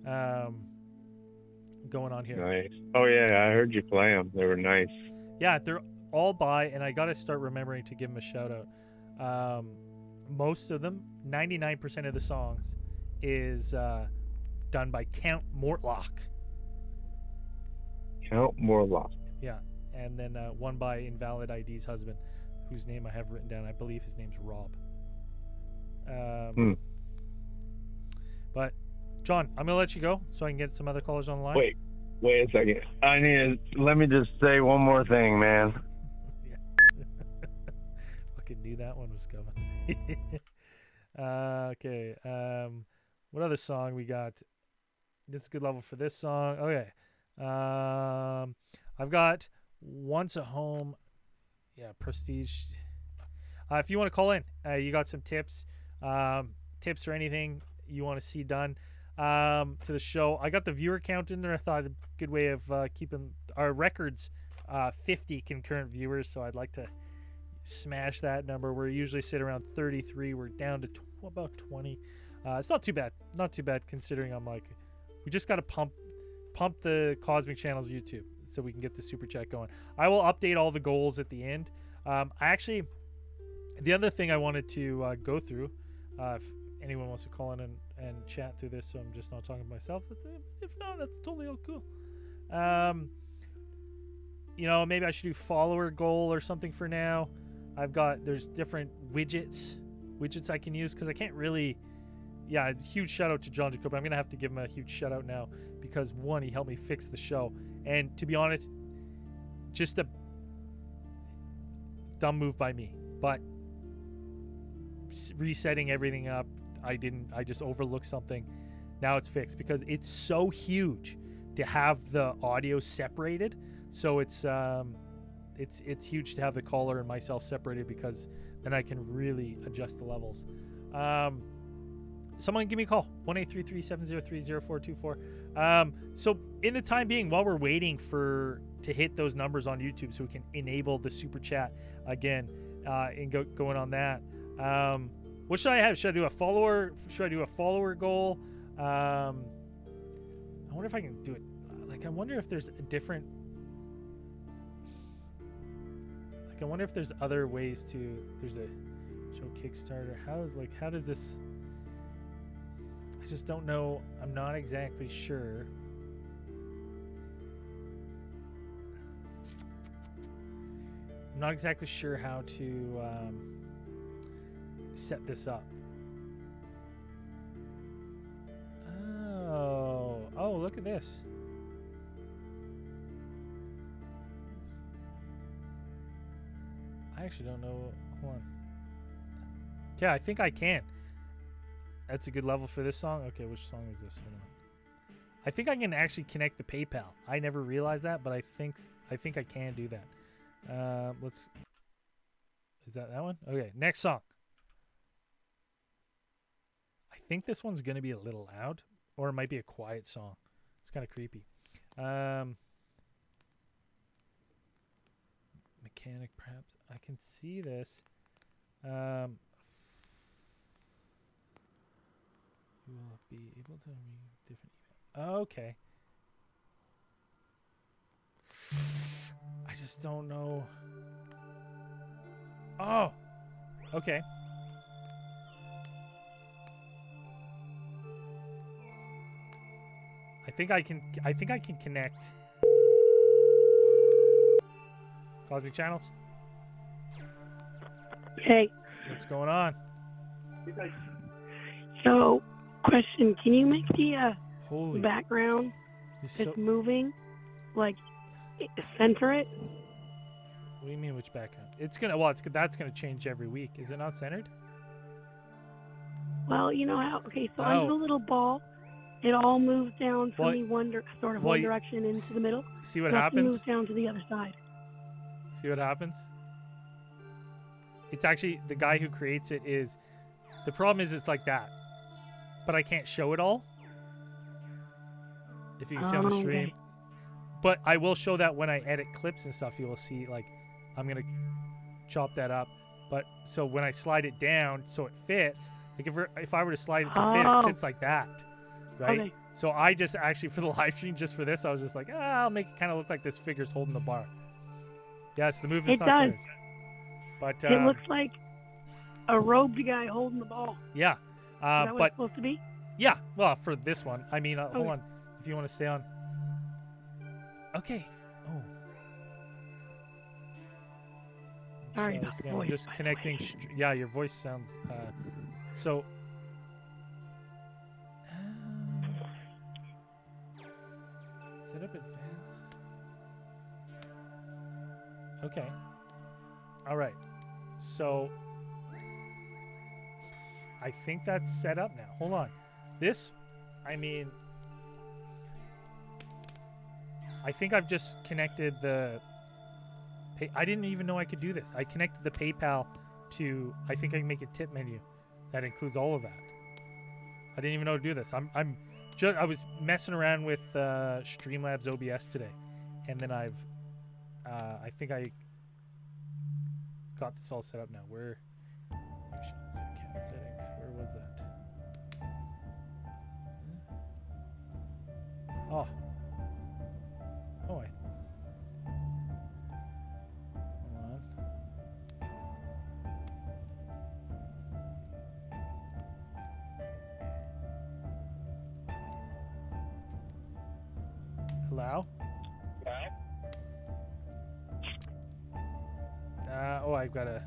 going on here. Nice. Oh yeah, I heard you play them. They were nice. Yeah, they're all by, and I gotta start remembering to give them a shout out. Most of them, 99% of the songs, is done by Count Mortlock. Count Mortlock. Yeah, and then one by Invalid ID's husband, whose name I have written down. I believe his name's Rob. But John, I'm gonna let you go so I can get some other callers on the line. Wait a second. Let me just say one more thing, man. Yeah. Fucking knew that one was coming. Okay. What other song we got? This is a good level for this song. Okay. I've got Once a Home. Yeah, Prestige. If you want to call in, you got some tips or anything you want to see done to the show. I got the viewer count in there. I thought a good way of keeping our records 50 concurrent viewers, so I'd like to smash that number. We usually sit around 33. We're down to about 20. It's not too bad considering we just got to pump the Cosmic Channels YouTube so we can get the super chat going. I will update all the goals at the end. The other thing I wanted to go through, if anyone wants to call in and chat through this, so I'm just not talking to myself. If not, that's totally all cool. Maybe I should do follower goal or something for now. There's different widgets I can use because I can't really. Yeah, huge shout out to John Jacob. I'm gonna have to give him a huge shout out now because one, he helped me fix the show, and to be honest, just a dumb move by me. But resetting everything up, I just overlooked something. Now it's fixed because it's so huge to have the audio separated. So it's huge to have the caller and myself separated because then I can really adjust the levels. Someone give me a call, 1-833-703-0424. So in the time being, while we're waiting to hit those numbers on YouTube so we can enable the super chat again and going on that. What should I have? Should I do a follower? Should I do a follower goal? I wonder if I can do it. I wonder if there's a different. I wonder if there's other ways to. There's a show Kickstarter. How does this? I just don't know. I'm not exactly sure. I'm not exactly sure how to set this up. Oh, look at this. actually don't know. Hold on. Yeah, I think I can. That's a good level for this song. Okay, which song is this? Hold on. I think I can actually connect the PayPal. I never realized that, but I think I can do that. Let's. Is that one? Okay, next song. I think this one's gonna be a little loud, or it might be a quiet song. It's kind of creepy. Mechanic, perhaps. I can see this. You will be able to read different. Okay. I just don't know. Oh. Okay. I think I can connect. Cosmic Channels. Hey. What's going on? So, question: can you make the Holy. background You're that's so- moving, like, center it? What do you mean, which background? It's gonna. Well, that's gonna change every week. Is it not centered? Well, you know how? Okay, so Oh. under the little ball, it all moves down from Well, the one well, one direction into the middle. See what Nothing happens? moves down to the other side. See what happens? It's actually the guy who creates it is. The problem is it's like that, but I can't show it all. If you can see on the stream, Okay. but I will show that when I edit clips and stuff. You will see like I'm gonna chop that up. But so when I slide it down so it fits, like if I were to slide it to fit, it sits like that, right? Okay. So I just actually for the live stream, just for this, I was just like, I'll make it kind of look like this figure's holding the bar. Yes, the movement's It not does. centered. But It looks like a robed guy holding the ball. yeah, Is that what but it's supposed to be? yeah, well for this one, I mean, hold Okay. on, if you want to stay on. Okay. Oh. Sorry So, about the again, I'm voice, just by the connecting. way. Yeah, your voice sounds. So. Set up advanced. Okay. All right. So. I think that's set up now. Hold on. This, I mean. I think I've just connected the. I didn't even know I could do this. I connected the PayPal to. I think I can make a tip menu that includes all of that. I didn't even know to do this. I was messing around with Streamlabs OBS today, and then I think I got this all set up now. Where? Account settings. Where was that? Oh. Oh, hold on. Hello? Oh, I've got to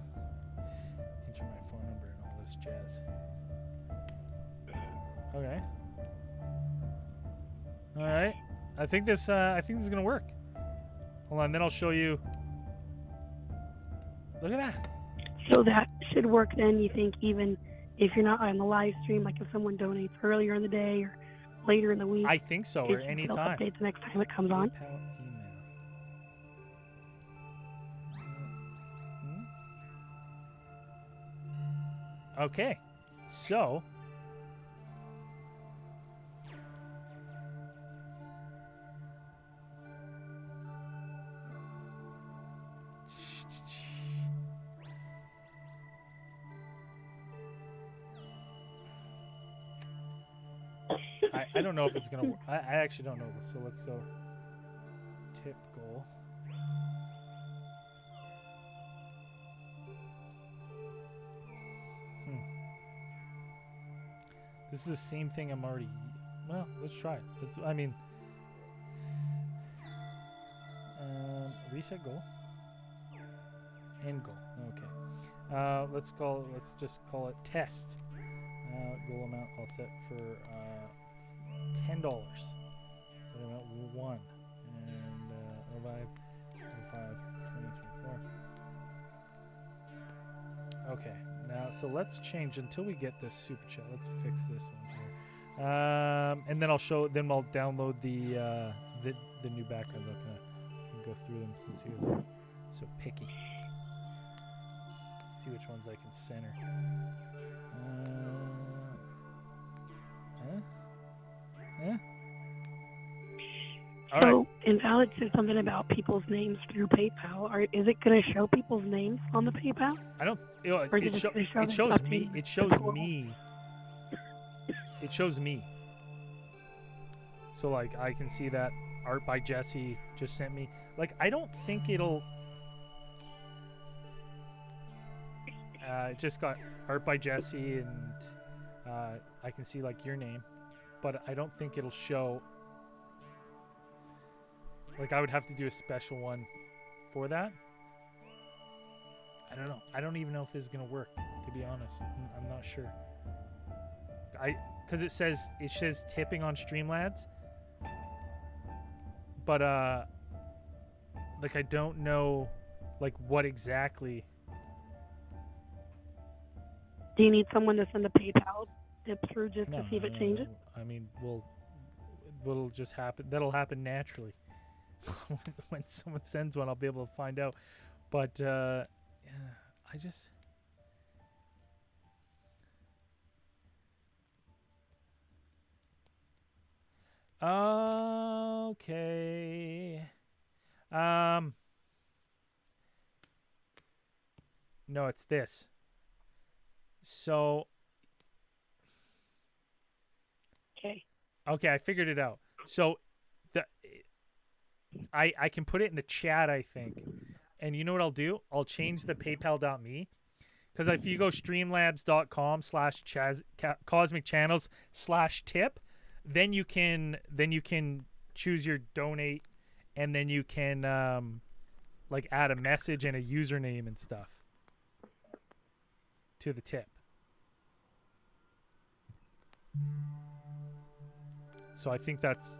enter my phone number and all this jazz. Okay. All right. I think this is gonna work. Hold on, then I'll show you. Look at that. So that should work then, you think, even if you're not on the live stream, like if someone donates earlier in the day or later in the week. I think so, or it should any still time. update the next time it comes on. PayPal email. Okay, so I don't know if it's gonna work. I actually don't know. So let's tip goal. This is the same thing I'm already. Well, let's try it. I mean, reset goal. End goal. Okay. Let's just call it test. Goal amount I'll set for $10. Set amount 1 and 05, 20, 24. Okay, now so let's change until we get this super chat. Let's fix this one here, and then I'll show. Then I'll download the new background. I'm gonna go through them since he was so picky. See which ones I can center. All So, right. Invalid said something about people's names through PayPal. Is it going to show people's names on the PayPal? I don't. You know, Or is it, it show, just gonna it show shows something me. in It the shows portal? me. It shows me. So like I can see that art by Jesse just sent me. Like I don't think it'll. It just got art by Jesse and I can see like your name, but I don't think it'll show. Like I would have to do a special one for that. I don't know. I don't even know if this is gonna work. To be honest, I'm not sure. Because it says tipping on Streamlabs, but like I don't know like what exactly. Do you need someone to send a PayPal tip through just No, to see if it changes? I mean, what'll just happen? That'll happen naturally. When someone sends one, I'll be able to find out. But yeah, I just. Okay. No, it's this. So. Okay, I figured it out. So, I can put it in the chat, I think. And you know what I'll do? I'll change the PayPal.me. Because if you go streamlabs.com/CosmicChannels/tip, then you can choose your donate, and then you can like add a message and a username and stuff to the tip. So I think that's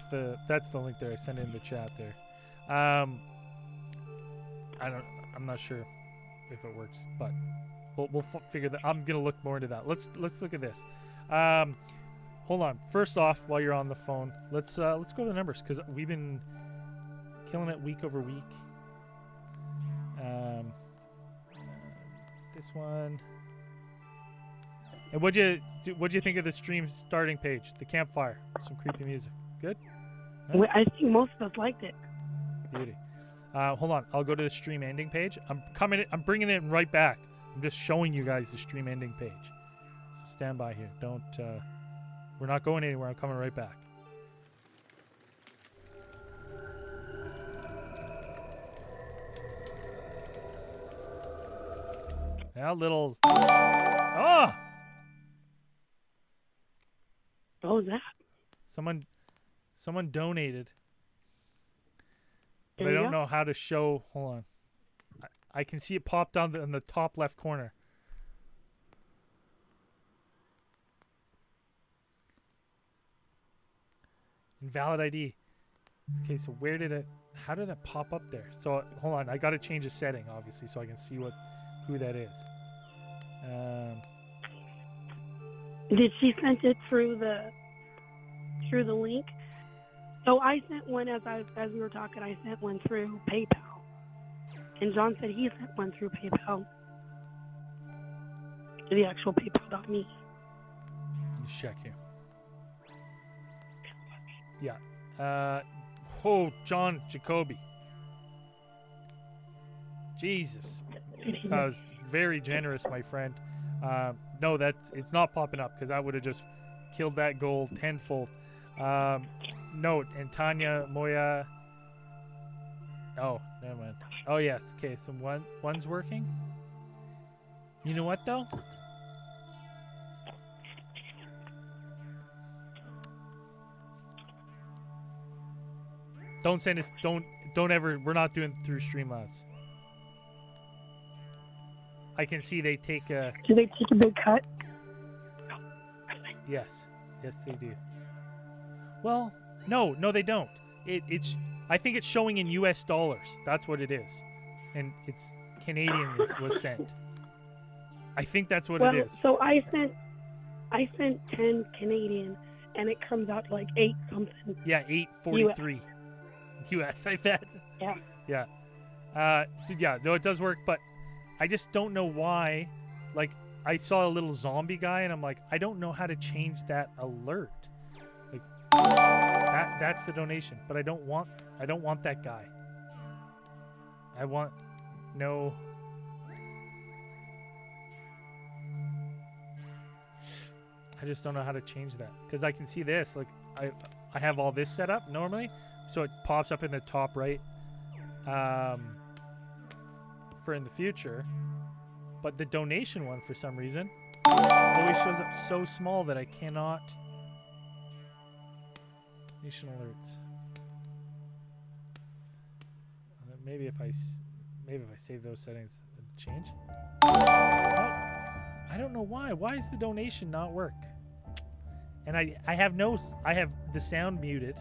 the link there. I sent it in the chat there. I'm not sure if it works, but we'll figure that. I'm gonna look more into that. Let's look at this. Hold on. First off, while you're on the phone, let's go to the numbers because we've been killing it week over week. This one. And what'd you think of the stream starting page? The campfire, some creepy music. Good. Well, I think most of us liked it. Beauty. Hold on. I'll go to the stream ending page. I'm bringing it right back. I'm just showing you guys the stream ending page. So stand by here. Don't. We're not going anywhere. I'm coming right back. Yeah, little. Oh! What was that? Someone donated. But There I you don't go. know how to show. Hold on. I can see it pop down in the top left corner. Invalid ID. Okay, so where did it? How did it pop up there? So hold on. I got to change a setting, obviously, so I can see who that is. Did she send it through the link? So I sent one as we were talking. I sent one through PayPal, and John said he sent one through PayPal. The actual PayPal.me. Let's check here. Yeah. John Jacoby. Jesus. That was very generous, my friend. No, it's not popping up because I would have just killed that goal tenfold. Note, and Tanya Moya. Oh, never mind. Oh, yes. Okay, so one's working. You know what, though? Don't send us. Don't ever. We're not doing through Streamlabs. I can see they take a. Do they take a big cut? Yes, they do. Well, no, they don't. It's. I think it's showing in U.S. dollars. That's what it is, and it's. Canadian was sent. I think that's what Well, it is. so I sent 10 Canadian, and it comes out to like 8 something. Yeah, 843 US, I bet. Yeah. Yeah. So yeah, no, it does work, but I just don't know why. Like, I saw a little zombie guy, and I'm like, I don't know how to change that alert. Like, that's the donation, but I don't want that guy. I want no. I just don't know how to change that because I can see this. Like, I have all this set up normally, so it pops up in the top right. For in the future, but the donation one for some reason always shows up so small that I cannot. Donation alerts. Maybe if I save those settings, it'll change. Oh, I don't know why. Why is the donation not work? And I have the sound muted,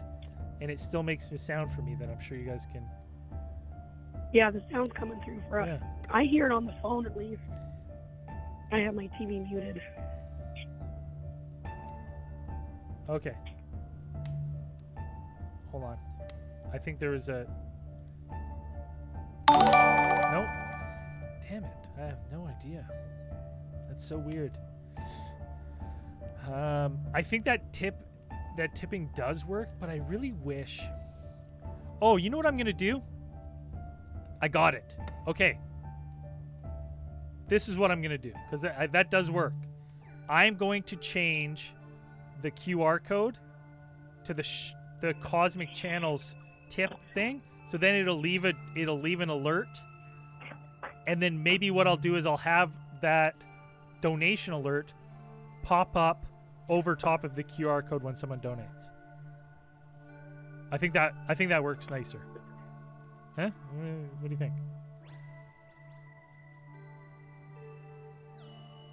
and it still makes a sound for me that I'm sure you guys can. Yeah, the sound's coming through for us. Yeah. I hear it on the phone at least. I have my TV muted. Okay. Hold on. I think there was a. Nope. Damn it. I have no idea. That's so weird. I think that tipping does work, but I really wish. Oh, you know what I'm going to do? I got it. Okay. This is what I'm going to do because that does work. I'm going to change the QR code to the Cosmic Channels tip thing. So then it'll leave an alert. And then maybe what I'll do is I'll have that donation alert pop up over top of the QR code when someone donates. I think that works nicer. Huh? What do you think?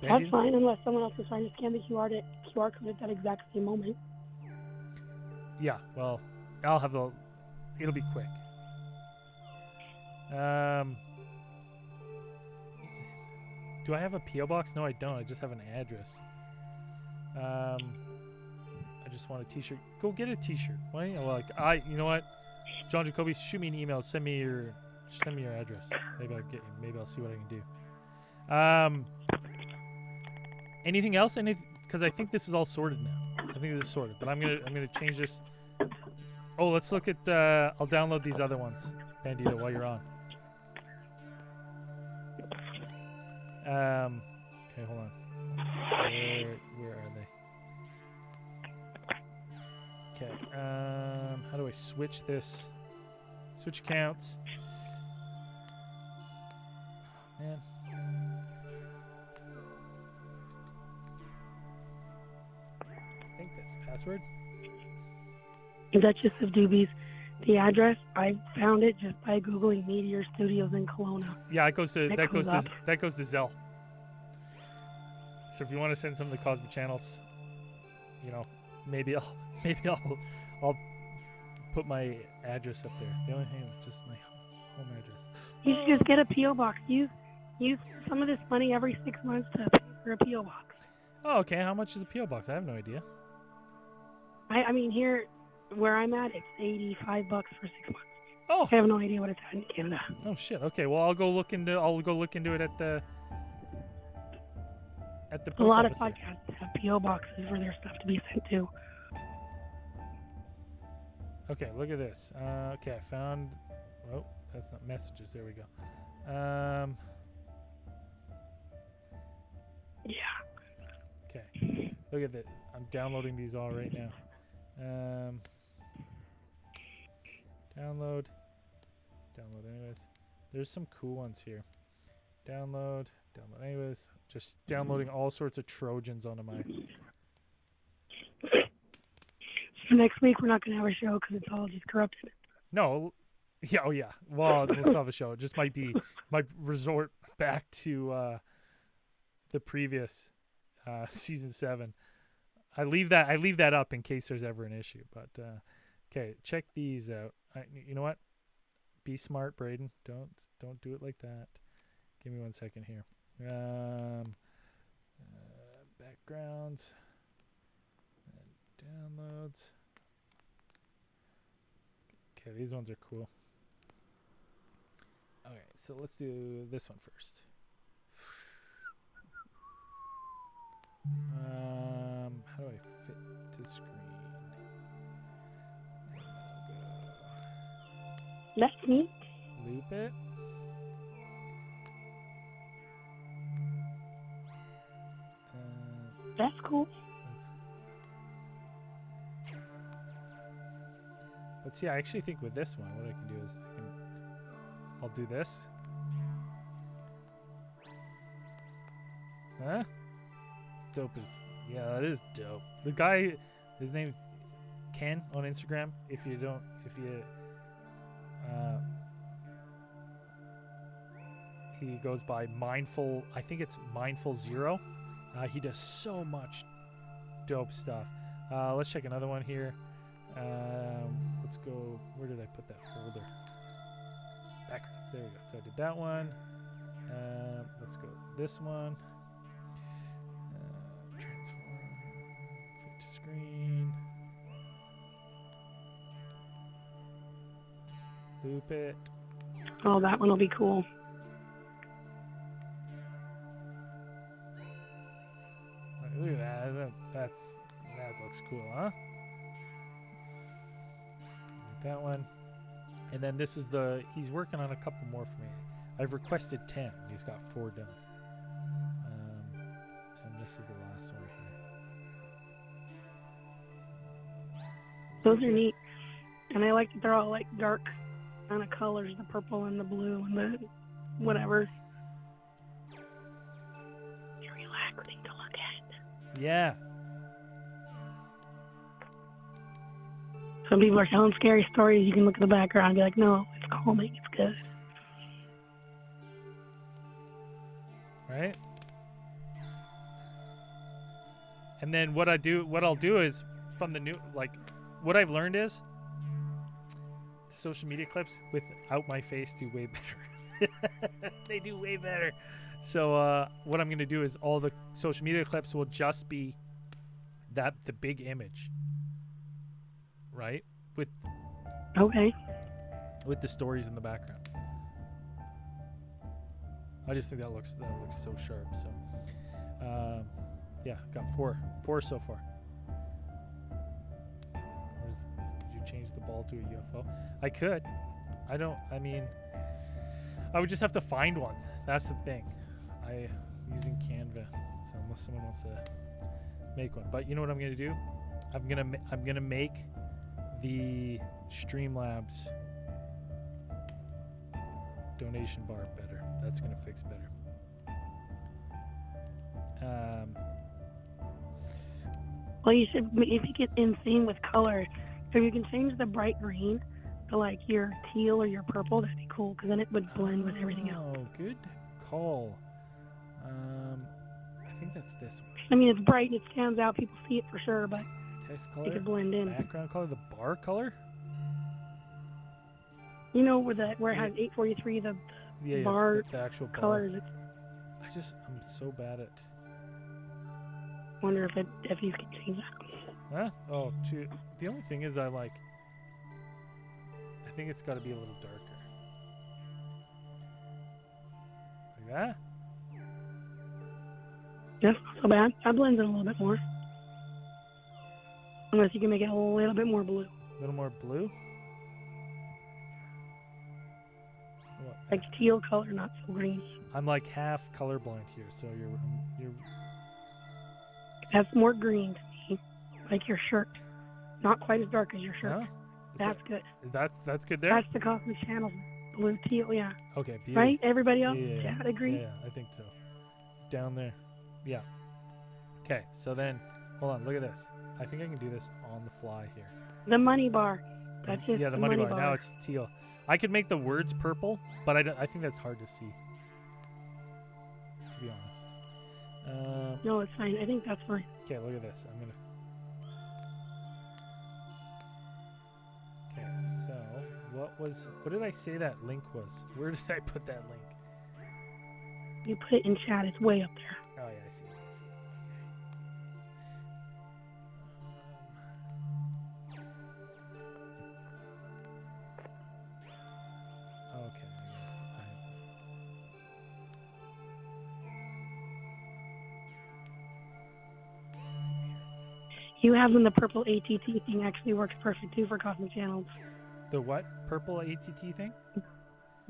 That's fine, unless someone else is trying to scan the QR code at that exact same moment. Yeah, well, it'll be quick. Do I have a P.O. box? No, I don't. I just have an address. I just want a T-shirt. Go get a T-shirt. Why? Well, you know what? John Jacoby, shoot me an email. Send me your address. Maybe I'll see what I can do. Anything else? Because I think this is all sorted now. I think this is sorted, but I'm gonna change this. Oh, let's look at. I'll download these other ones, Bandito, while you're on. Okay, hold on. Where are they? Okay. How do I switch this? Switch accounts. Man. I think that's the password. Duchess of Doobies. The address, I found it just by Googling Meteor Studios in Kelowna. Yeah, that goes to Zelle. So if you want to send some to Cosmic Channels, maybe I'll put my address up there. The only thing is just my home address. You should just get a P.O. box. Use some of this money every 6 months to pay for a P.O. box. Oh, okay. How much is a P.O. box? I have no idea. I mean, here where I'm at, it's $85 for 6 months. Oh, I have no idea what it's at in Canada. oh shit. Okay, well I'll go look into it at the post A lot of office there. podcasts have P.O. boxes for their stuff to be sent to. Okay, look at this. Okay, I found. Oh, that's not messages. There we go. Yeah. Okay, look at that. I'm downloading these all right now. Download anyways. There's some cool ones here. Download anyways. Just downloading all sorts of Trojans onto my. So next week we're not going to have a show because it's all just corrupted. No, yeah, oh yeah. Well, we'll still have a show. It just might resort back to the previous season 7. I leave that up in case there's ever an issue. But okay, check these out. You know what? Be smart, Braden. Don't do it like that. Give me 1 second here. Backgrounds. And downloads. Okay, these ones are cool. Okay, so let's do this one first. How do I fit to screen? And then That's neat. I'll go loop it. That's cool. But see, I actually think with this one, what I can do is I'll do this. Huh? It's dope as, yeah, that is dope. The guy, his name's Ken on Instagram. He goes by Mindful, I think it's Mindful Zero. He does so much dope stuff. Let's check another one here. Let's go, where did I put that folder? Backgrounds, there we go. So I did that one. Let's go this one. Transform, fit to screen. Loop it. Oh, that one will be cool. Look at that. That looks cool, huh? Like that one. And then this is he's working on a couple more for me. I've requested 10. He's got 4 done. And this is the last one here. Those are neat. And I like that they're all like dark kind of colors, the purple and the blue and the whatever. It's relaxing to look at. Yeah. Some people are telling scary stories. You can look at the background and be like, no, it's calming. It's good. Right? And then what I'll do is from the new, like, what I've learned is social media clips without my face do way better. They do way better. So what I'm going to do is all the social media clips will just be the big image. Right? With the stories in the background. I just think that looks so sharp. So yeah, got 4 so far. Did you change the ball to a UFO? I could. I mean, I would just have to find one. That's the thing. Using Canva. So unless someone wants to make one. But you know what I'm going to do? I'm going to make the Streamlabs donation bar better. That's going to fix better. Well, you should, if you get insane with color, if you can change the bright green to like your teal or your purple, that'd be cool, because then it would blend with everything else. Oh, good call. I think that's this one. I mean, it's bright and it stands out. People see it for sure, but Text it color, could blend in. background color, the bar color. You know where it has 843, the bar the actual bar. colors. I'm so bad at. Wonder if you can change that. Huh? Oh, the only thing is I think it's got to be a little darker. Like that? That's not so bad. That blends in a little bit more. Unless you can make it a little bit more blue. A little more blue? What? Like teal color, not so green. I'm like half colorblind here, so you're That's more green to me. Like your shirt. Not quite as dark as your shirt. Huh? That's good. That's good there? That's the Cosmic Channels blue teal, yeah. Okay, beautiful. Right? Everybody else? Yeah, agree? Yeah, I think so. Down there. Yeah. Okay, so then, hold on, look at this. I think I can do this on the fly here. The money bar. That's it. Yeah, the money bar. Now it's teal. I could make the words purple, but I think that's hard to see. To be honest. No, it's fine. I think that's fine. Okay, look at this. Okay, so what did I say that link was? Where did I put that link? You put it in chat. It's way up there. Oh yeah, I see it. Okay. You having the purple ATT thing actually works perfect too for Cosmic Channels. The what? Purple ATT thing?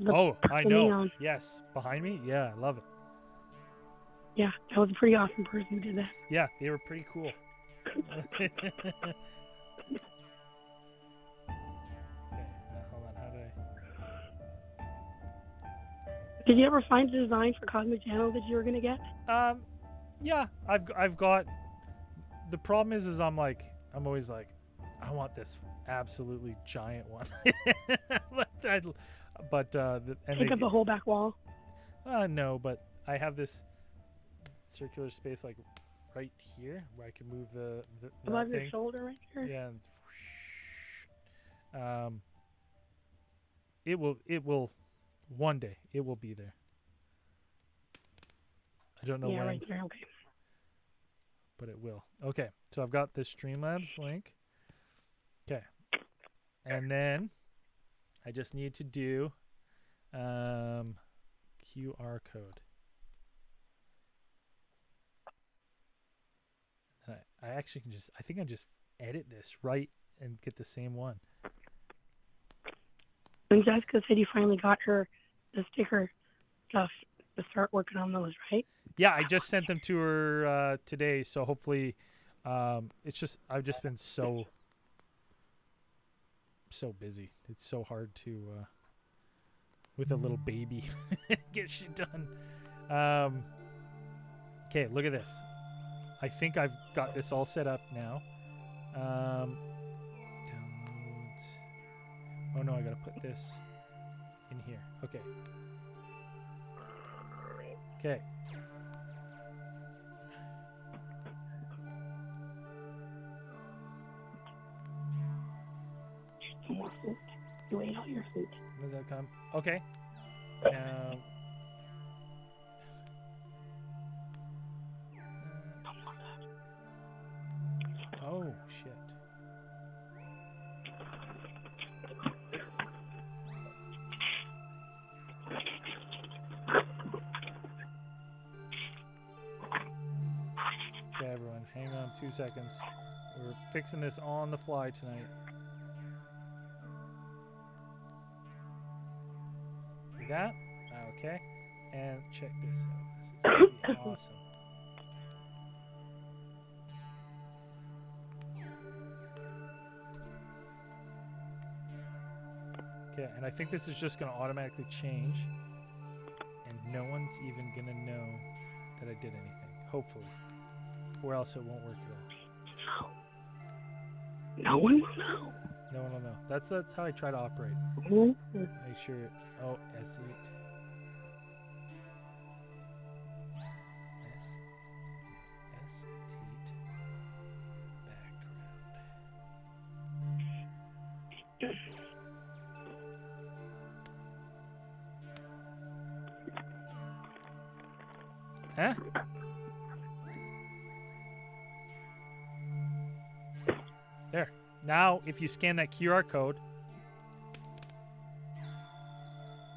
The Oh, I purple know. neon. Yes, behind me. Yeah, I love it. Yeah, that was a pretty awesome person who did that. Yeah, they were pretty cool. Okay, now hold on. How did Did you ever find the design for Cosmic Channel that you were gonna get? I? Yeah, I've got. The problem is I'm always like, I want this absolutely giant one. Take up the whole back wall. No, but I have this circular space like right here where I can move the Above that your thing. shoulder right here? Yeah. And it will one day it will be there. I don't know Yeah, when, right there. Okay. but it will. Okay, so I've got the Streamlabs link. Okay, and then I just need to do QR code. And I actually can I think I just edit this right and get the same one. And Jessica said you finally got her the sticker stuff to start working on those, right? Yeah, I just sent them to her today, so hopefully, it's just I've just been so busy. It's so hard to with a little baby get shit done. Okay, look at this. I think I've got this all set up now. Downloads. Oh no, I gotta put this in here. Okay. Okay. Some more food. You ate all your food. Does that come? Okay. Now. Oh shit. Okay, everyone, hang on 2 seconds. We're fixing this on the fly tonight. See that? Okay. And check this out. This is gonna be awesome. Okay, and I think this is just gonna automatically change, and no one's even gonna know that I did anything. Hopefully. Or else it won't work at all. No one will know. No one will know. That's how I try to operate. Mhm. Make sure. Oh, S8. S8 background. Huh? There. Now, if you scan that QR code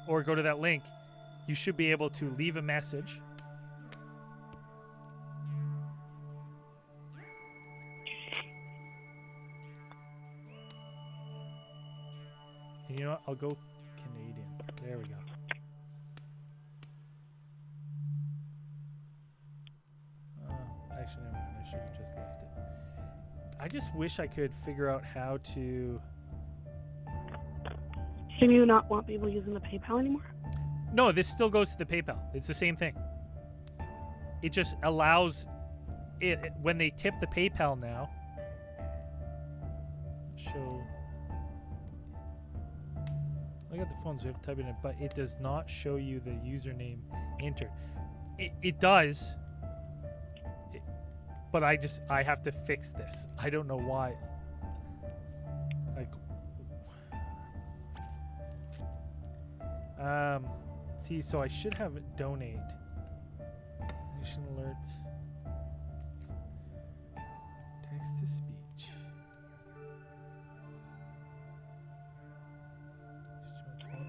or go to that link, you should be able to leave a message. And you know what? I'll go Canadian. There we go. Actually, never mind. I should have just left it. I just wish I could figure out how to... Do you not want people using the PayPal anymore? No, this still goes to the PayPal. It's the same thing. It just allows it when they tip the PayPal now. Show. I got the phone, so you have to type it in, but it does not show you the username entered. It does, but I have to fix this. I don't know why. Like, see, so I should have it donate. Connection alert. Text to speech. Font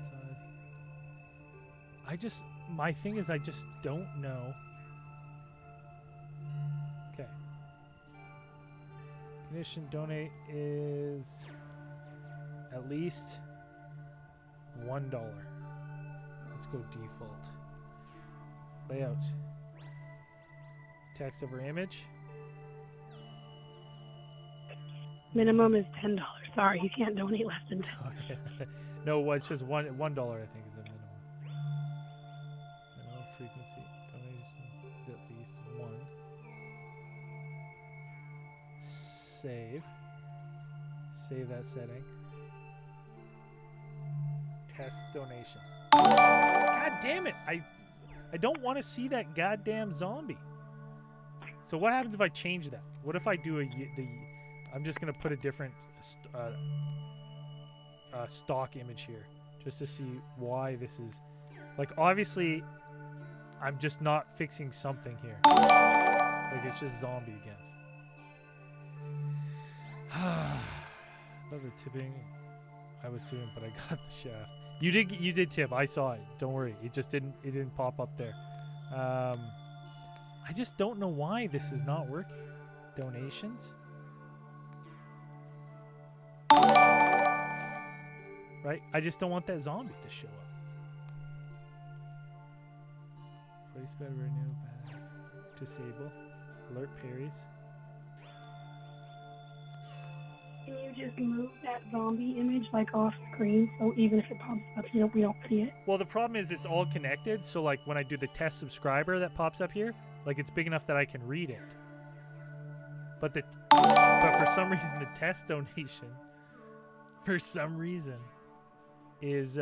size. My thing is I just don't know. Okay. Condition donate is at least $1. Let's go default. Layout. Text over image. Minimum is $10. Sorry, you can't donate less than $10. No, it's just $1 I think is the minimum. Minimum frequency donation is at least 1. Save. Save that setting. Test donation. God damn it! I don't want to see that goddamn zombie. So what happens if I change that? What if I do I'm just gonna put a different stock image here, just to see why this is. Like, obviously, I'm just not fixing something here. Like, it's just zombie again. Another tipping. I was soon, but I got the shaft. You did tip. I saw it. Don't worry. It didn't pop up there. I just don't know why this is not working. Donations. Right? I just don't want that zombie to show up. Place better renew. Disable. Alert parries. Can you just move that zombie image like off screen so even if it pops up here, we don't see it? Well, the problem is it's all connected. So, like, when I do the test subscriber that pops up here, like, it's big enough that I can read it. But for some reason, the test donation, for some reason, is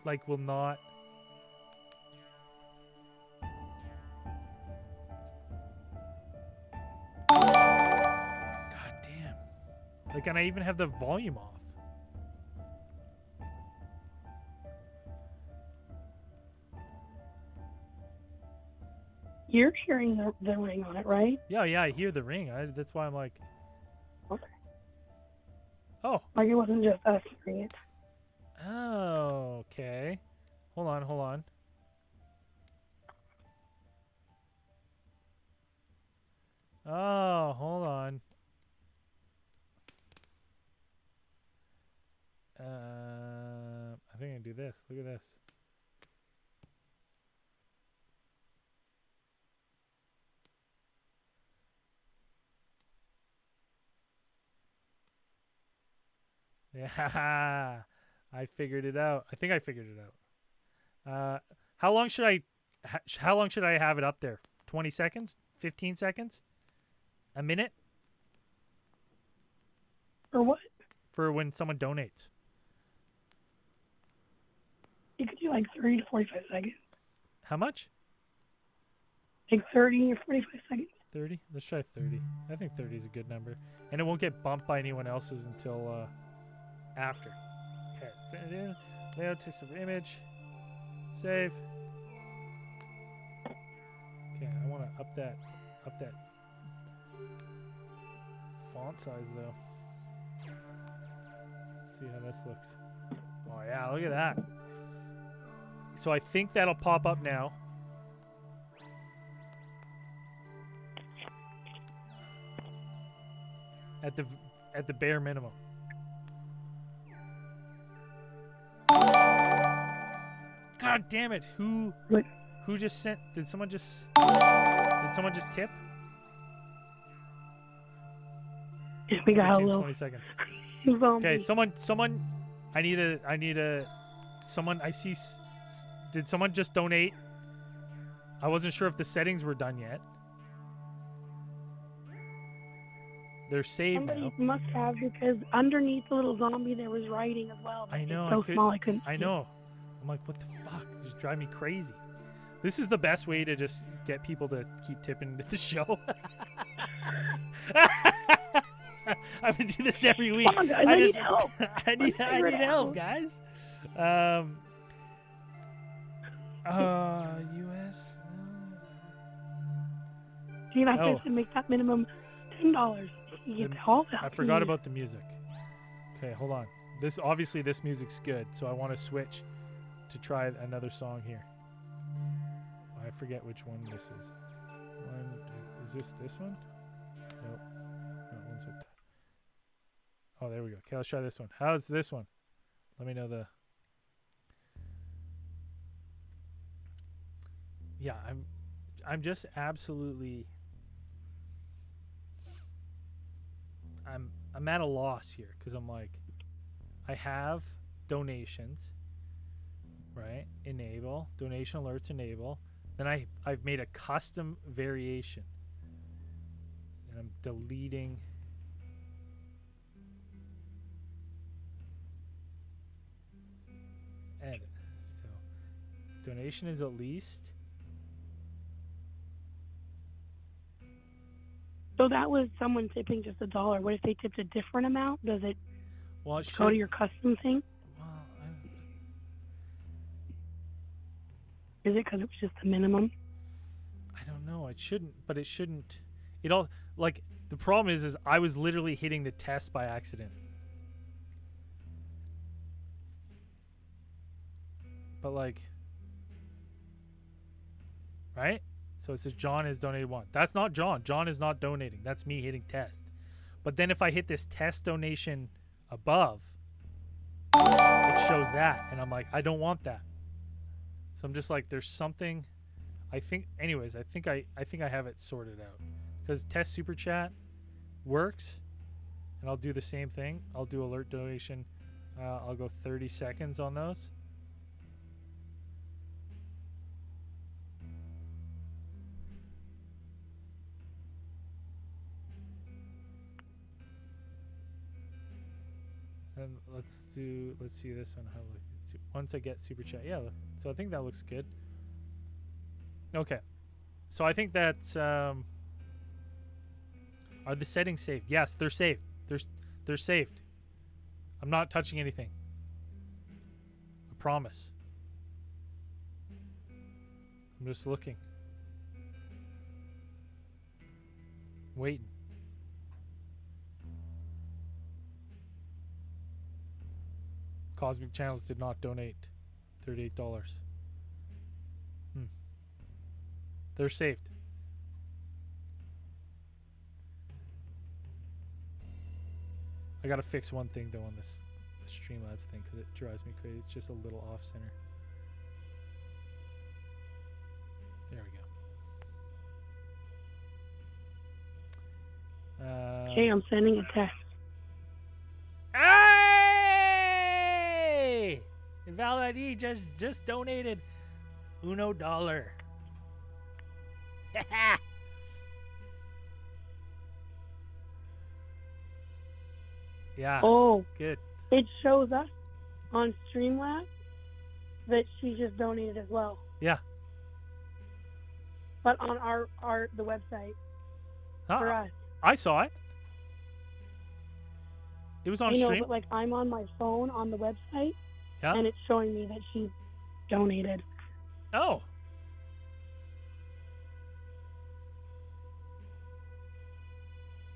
like, will not. God damn. Like, and I even have the volume off. You're hearing the ring on it, right? Yeah, I hear the ring. That's why I'm like, Okay. oh. Like it wasn't just us hearing it. Oh, okay. Hold on. Oh, hold on. I think I can do this. Look at this. Yeah, I figured it out. I think I figured it out. How long should I have it up there? 20 seconds? 15 seconds? A minute? For what? For when someone donates. You could do like 30 to 45 seconds. How much? Like 30 or 45 seconds. 30? Let's try 30. I think 30 is a good number. And it won't get bumped by anyone else's until after. Okay. Layout, text of image. Save. Okay, I want to up that font size though. Let's see how this looks. Oh yeah, look at that. So I think that'll pop up now. At the bare minimum. God damn it! Who just sent? Did someone just tip? We got 15, a little 20 seconds. zombie. Okay, someone. I need a. Someone. I see. Did someone just donate? I wasn't sure if the settings were done yet. They're saved Somebody now. must have, because underneath the little zombie there was writing as well. I know. It's so small I couldn't see. I know. I'm like, what the fuck? This is driving me crazy. This is the best way to just get people to keep tipping into the show. I've been doing this every week. Come on, guys, I need help. I need help, guys. US. See, I Oh. said to make that minimum $10. You get all that. I forgot about the music. Okay, hold on. This music's good, so I want to switch to try another song here. I forget which one this is. Is this one? Nope. That one's with. Oh, there we go. Okay, let's try this one. How's this one? Let me know the. Yeah, I'm just absolutely. I'm at a loss here because I'm like, I have donations, right? Enable donation alerts. Enable. Then I've made a custom variation, and I'm deleting. Edit. So donation is at least. So that was someone tipping just $1. What if they tipped a different amount? Does it Well, it go to should. your custom thing? Well, Is it because it was just the minimum? I don't know. It shouldn't, but it shouldn't. It all like the problem is I was literally hitting the test by accident. But like, right? So it says John has donated 1. That's not John. John is not donating. That's me hitting test. But then if I hit this test donation above, it shows that, and I'm like, I don't want that. So I'm just like, there's something. I think, anyways. I think I have it sorted out because test super chat works, and I'll do the same thing. I'll do alert donation. I'll go 30 seconds on those. And let's see this one. Once I get super chat, yeah. So I think that looks good. Okay, so I think that's are the settings saved? Yes, they're saved. They're saved. I'm not touching anything. I promise. I'm just looking, waiting. Cosmic Channels did not donate $38. They're saved. I gotta fix one thing though on this Streamlabs thing because it drives me crazy. It's just a little off center. There we go. Okay, I'm sending a text. Hey! Invalid ID just donated $1. Yeah. Oh, Good. it shows us on Streamlabs that she just donated as well. Yeah. But on the website for us. I saw it. It was on I know, stream. but like I'm on my phone on the website, Yeah. and it's showing me that she donated. Oh.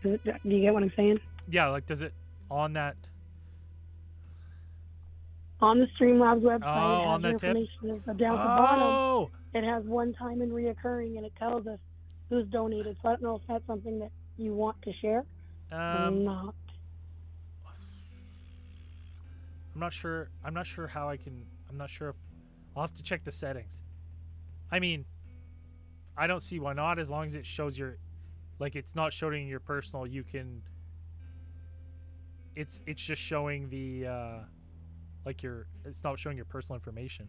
Do you get what I'm saying? Yeah. Like, does it on that? On the Streamlabs website, Oh, it on has the your tip? information down at the bottom. Oh. It has one time and reoccurring, and it tells us who's donated. So I don't know if that's something that you want to share or not. I'm not sure. I'm not sure how I can. I'm not sure if I'll have to check the settings. I mean, I don't see why not. As long as it shows your, like, it's not showing your personal. You can. It's just showing the, like your. It's not showing your personal information.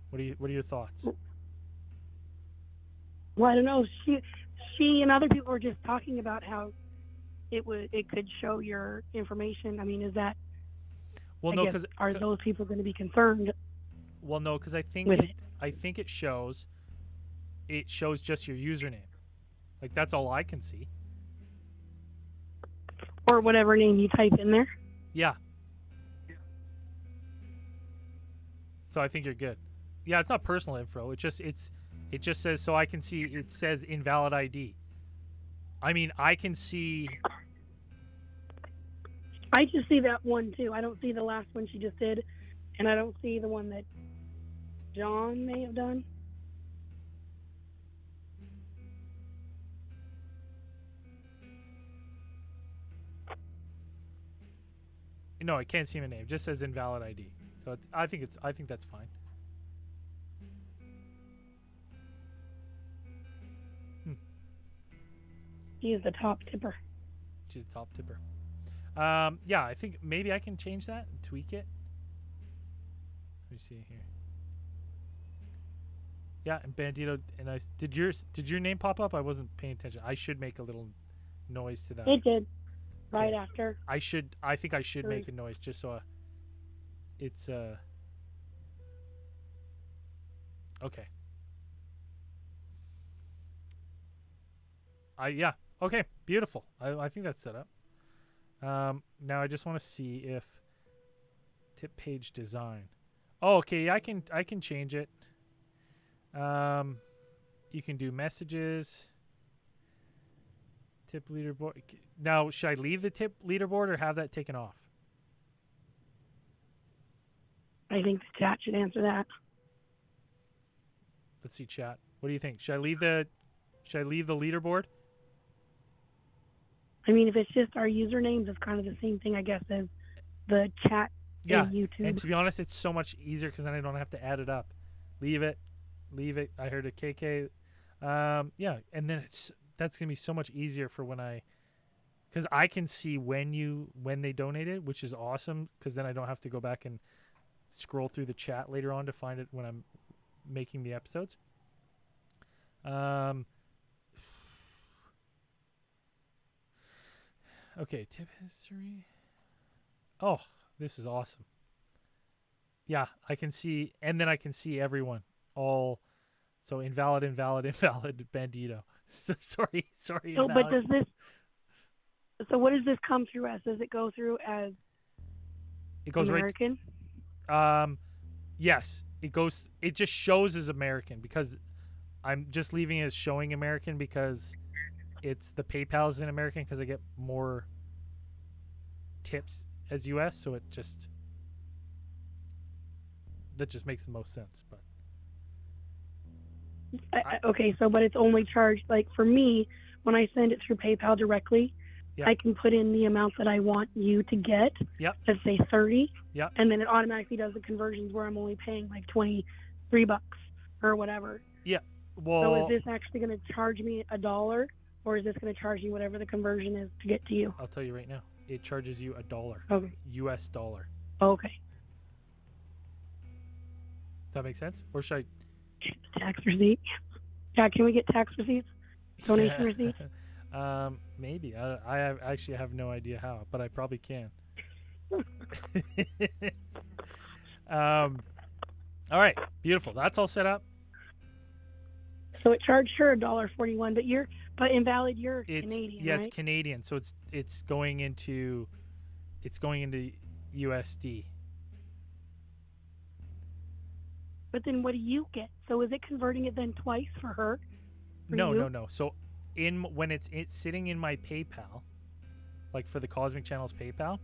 What are your thoughts? Well, I don't know. She and other people were just talking about how it could show your information. I mean, is that? Well, I no, guess, because are those people going to be concerned? well, no, because I think with I think it shows just your username. Like, that's all I can see. Or whatever name you type in there? Yeah. So I think you're good. Yeah, it's not personal info. It just says, so I can see, it says invalid ID. I mean, I can see. I just see that one too. I don't see the last one she just did, and I don't see the one that John may have done. No, I can't see my name. It just says invalid ID. So I think that's fine. He's the top tipper. She's the top tipper. Yeah, I think maybe I can change that and tweak it. Let me see here. Yeah, and Bandito, and did your name pop up? I wasn't paying attention. I should make a little noise to that. It did. Right Okay. after. I think I should make a noise just so it's okay. Yeah. Okay, beautiful. I think that's set up. Now I just want to see if tip page design. Oh, okay, I can change it. You can do messages. Tip leaderboard. Now, should I leave the tip leaderboard or have that taken off? I think the chat should answer that. Let's see, chat. What do you think? Should I leave the leaderboard? I mean, if it's just our usernames, it's kind of the same thing, I guess, as the chat Yeah, in YouTube. and to be honest, it's so much easier because then I don't have to add it up. Leave it. I heard a KK. Yeah, and then that's gonna be so much easier for because I can see when they donated, which is awesome. Because then I don't have to go back and scroll through the chat later on to find it when I'm making the episodes. Okay, tip history. Oh, this is awesome. Yeah, I can see, and then I can see everyone. All, so invalid, bandito. sorry. So, invalid. but does this? So, what does this come through as? Does it go through as It goes American? right. Yes, it goes. It just shows as American because I'm just leaving it as showing American because it's the PayPal is in American because I get more tips as US, so that just makes the most sense. But Okay, so but it's only charged, like for me, when I send it through PayPal directly, Yep. I can put in the amount that I want you to get. Yep. Let's say 30. Yep. And then it automatically does the conversions where I'm only paying like $23 or whatever. Yeah. So Well, is this actually going to charge me $1, or is this going to charge me whatever the conversion is to get to you? I'll tell you right now. It charges you $1, Okay. US dollar. Okay. Does that make sense? Or should Tax receipt. Yeah, can we get tax receipts? Donation receipts? Maybe. Actually have no idea how, but I probably can. All right, beautiful. That's all set up. So it charged her $1.41, but invalid. You're It's Canadian, yeah, right? it's Canadian, so it's going into USD. But then what do you get? So is it converting it then twice for her? For you? No. So when it's sitting in my PayPal, like for the Cosmic Channels PayPal,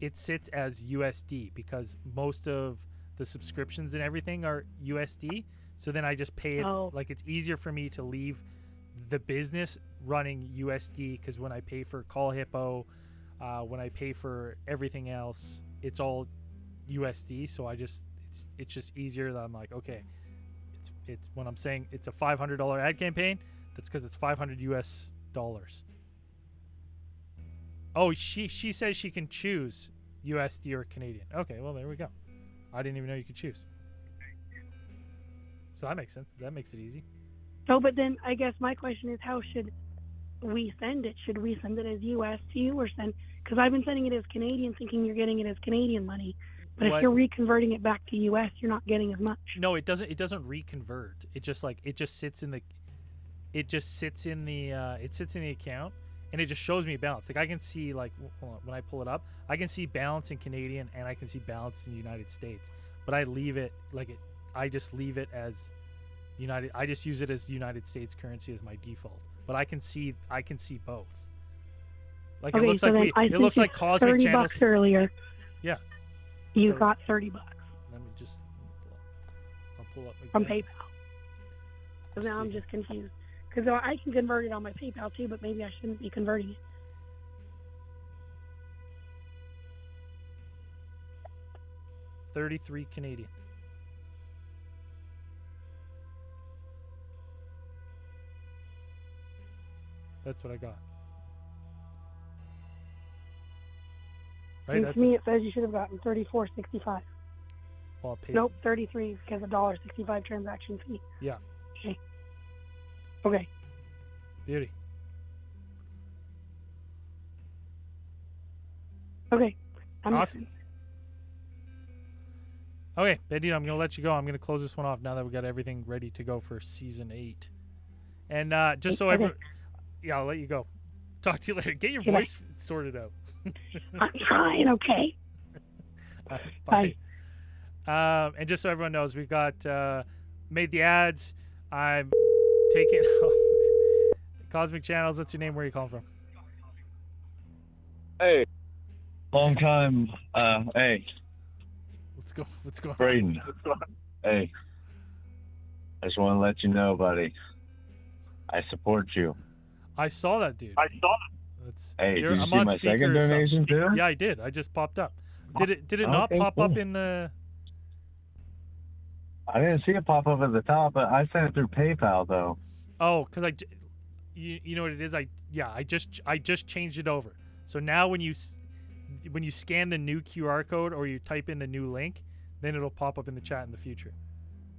it sits as USD because most of the subscriptions and everything are USD. So then I just pay it. Like it's easier for me to leave the business running USD because when I pay for Call Hippo, when I pay for everything else, it's all USD. So it's just easier that I'm like, okay, it's when I'm saying it's a $500 ad campaign, that's because it's $500 US dollars. Oh, she says she can choose USD or Canadian. Okay, well there we go. I didn't even know you could choose. So that makes sense. That makes it easy. So, but then I guess my question is, how should we send it? Should we send it as US to you, or send? Because I've been sending it as Canadian, thinking you're getting it as Canadian money. But if you're reconverting it back to US, you're not getting as much. No, it doesn't. It doesn't reconvert. It just sits in the. It sits in the account, and it just shows me balance. Like I can see, like hold on, when I pull it up, I can see balance in Canadian and I can see balance in the United States. But I leave it like just leave it as United. I just use it as United States currency as my default. But I can see both. Like Okay, it looks so like then it looks like Cosmic $30 Channels. earlier. Yeah. You So- got $30 Let me just. I'll pull up from again. PayPal. So now See. I'm just confused. Because I can convert it on my PayPal too, but maybe I shouldn't be converting it. $33 Canadian. That's what I got. Right. And That's to me, it says you should have gotten $34.65. well, pay. Nope, 33 because of $1.65 transaction fee. Yeah. Okay. Beauty. Okay. I'm Awesome. Okay, Bedine, I'm going to let you go. I'm going to close this one off now that we got everything ready to go for season 8. And just so Okay. yeah, I'll let you go. Talk to you later. Get your Okay, voice sorted out. I'm trying, okay? Bye. And just so everyone knows, we've got made the ads. I'm taking Cosmic Channels. What's your name? Where are you calling from? Hey, long time. Hey, What's going on? Braden. Hey, I just want to let you know, buddy. I support you. I saw that, dude. That's, Hey, did you I'm see on my speaker second or something. donation too? Yeah, I did. I just popped up. Did it not Okay, pop up cool. in the? I didn't see it pop up at the top, but I sent it through PayPal though. Oh, because you know what it is. I just changed it over. So now when you scan the new QR code or you type in the new link, then it'll pop up in the chat in the future.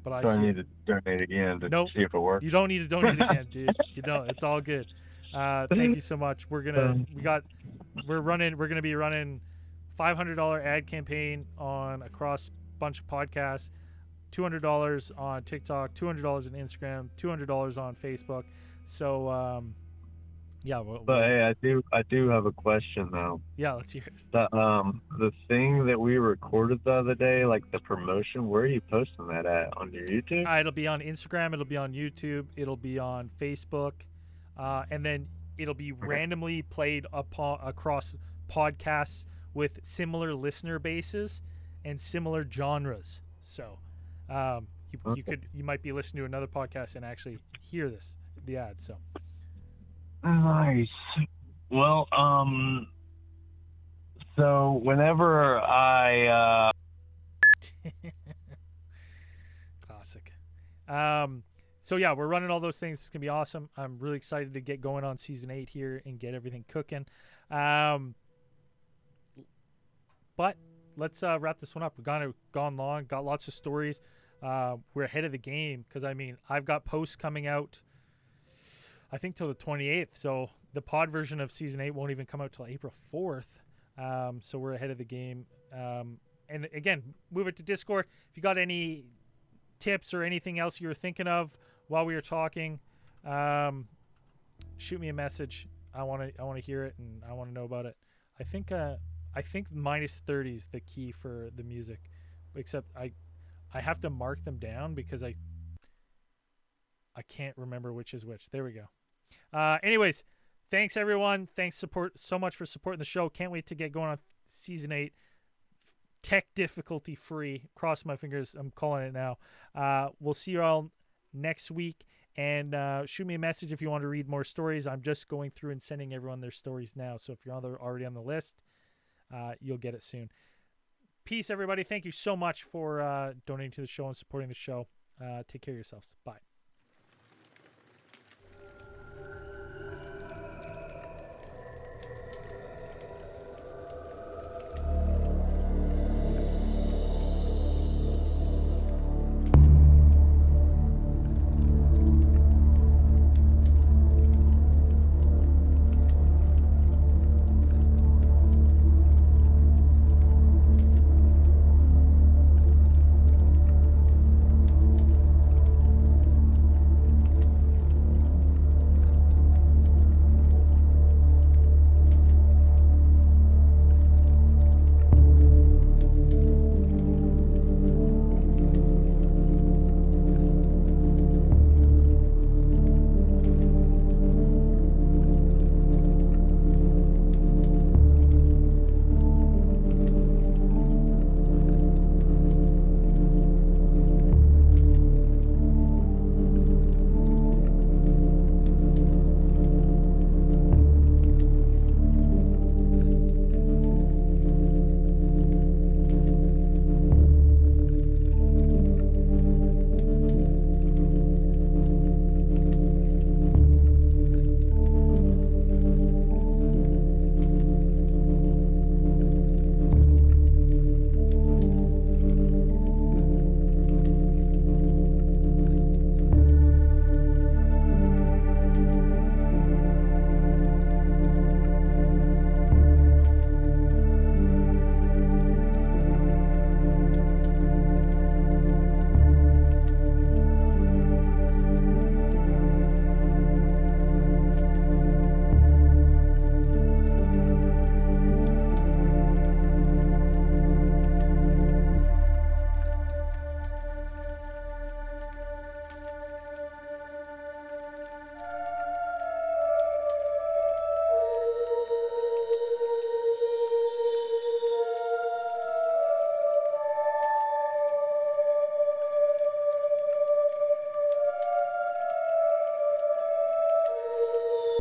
But I So I see need to donate again to Nope. see if it works. you don't need to donate again, dude. You don't. It's all good. Thank you so much. We're gonna be running $500 ad campaign across a bunch of podcasts. $200 on TikTok, $200 on Instagram, $200 on Facebook. So, yeah. But hey, I do have a question though. Yeah, let's hear it. The thing that we recorded the other day, like the promotion, where are you posting that at? On your YouTube? It'll be on Instagram. It'll be on YouTube. It'll be on Facebook, and then it'll be randomly played across podcasts with similar listener bases and similar genres. So, you might be listening to another podcast and actually hear the ad. So. Nice. Well, so whenever I Classic. So yeah, we're running all those things. It's gonna be awesome. I'm really excited to get going on season 8 here and get everything cooking. But let's wrap this one up. We've gone long, got lots of stories. We're ahead of the game because I've got posts coming out, I think, till the 28th. So the pod version of season 8 won't even come out till April 4th. So we're ahead of the game. And again, move it to Discord. If you got any tips or anything else you were thinking of while we were talking, shoot me a message. I want to hear it and I want to know about it. I think -30 is the key for the music, except I have to mark them down because I can't remember which is which. There we go. Anyways, thanks everyone. Thanks so much for supporting the show. Can't wait to get going on season 8. Tech difficulty free. Cross my fingers. I'm calling it now. We'll see you all next week. And shoot me a message if you want to read more stories. I'm just going through and sending everyone their stories now. So if you're already on the list, you'll get it soon. Peace, everybody. Thank you so much for donating to the show and supporting the show. Take care of yourselves. Bye.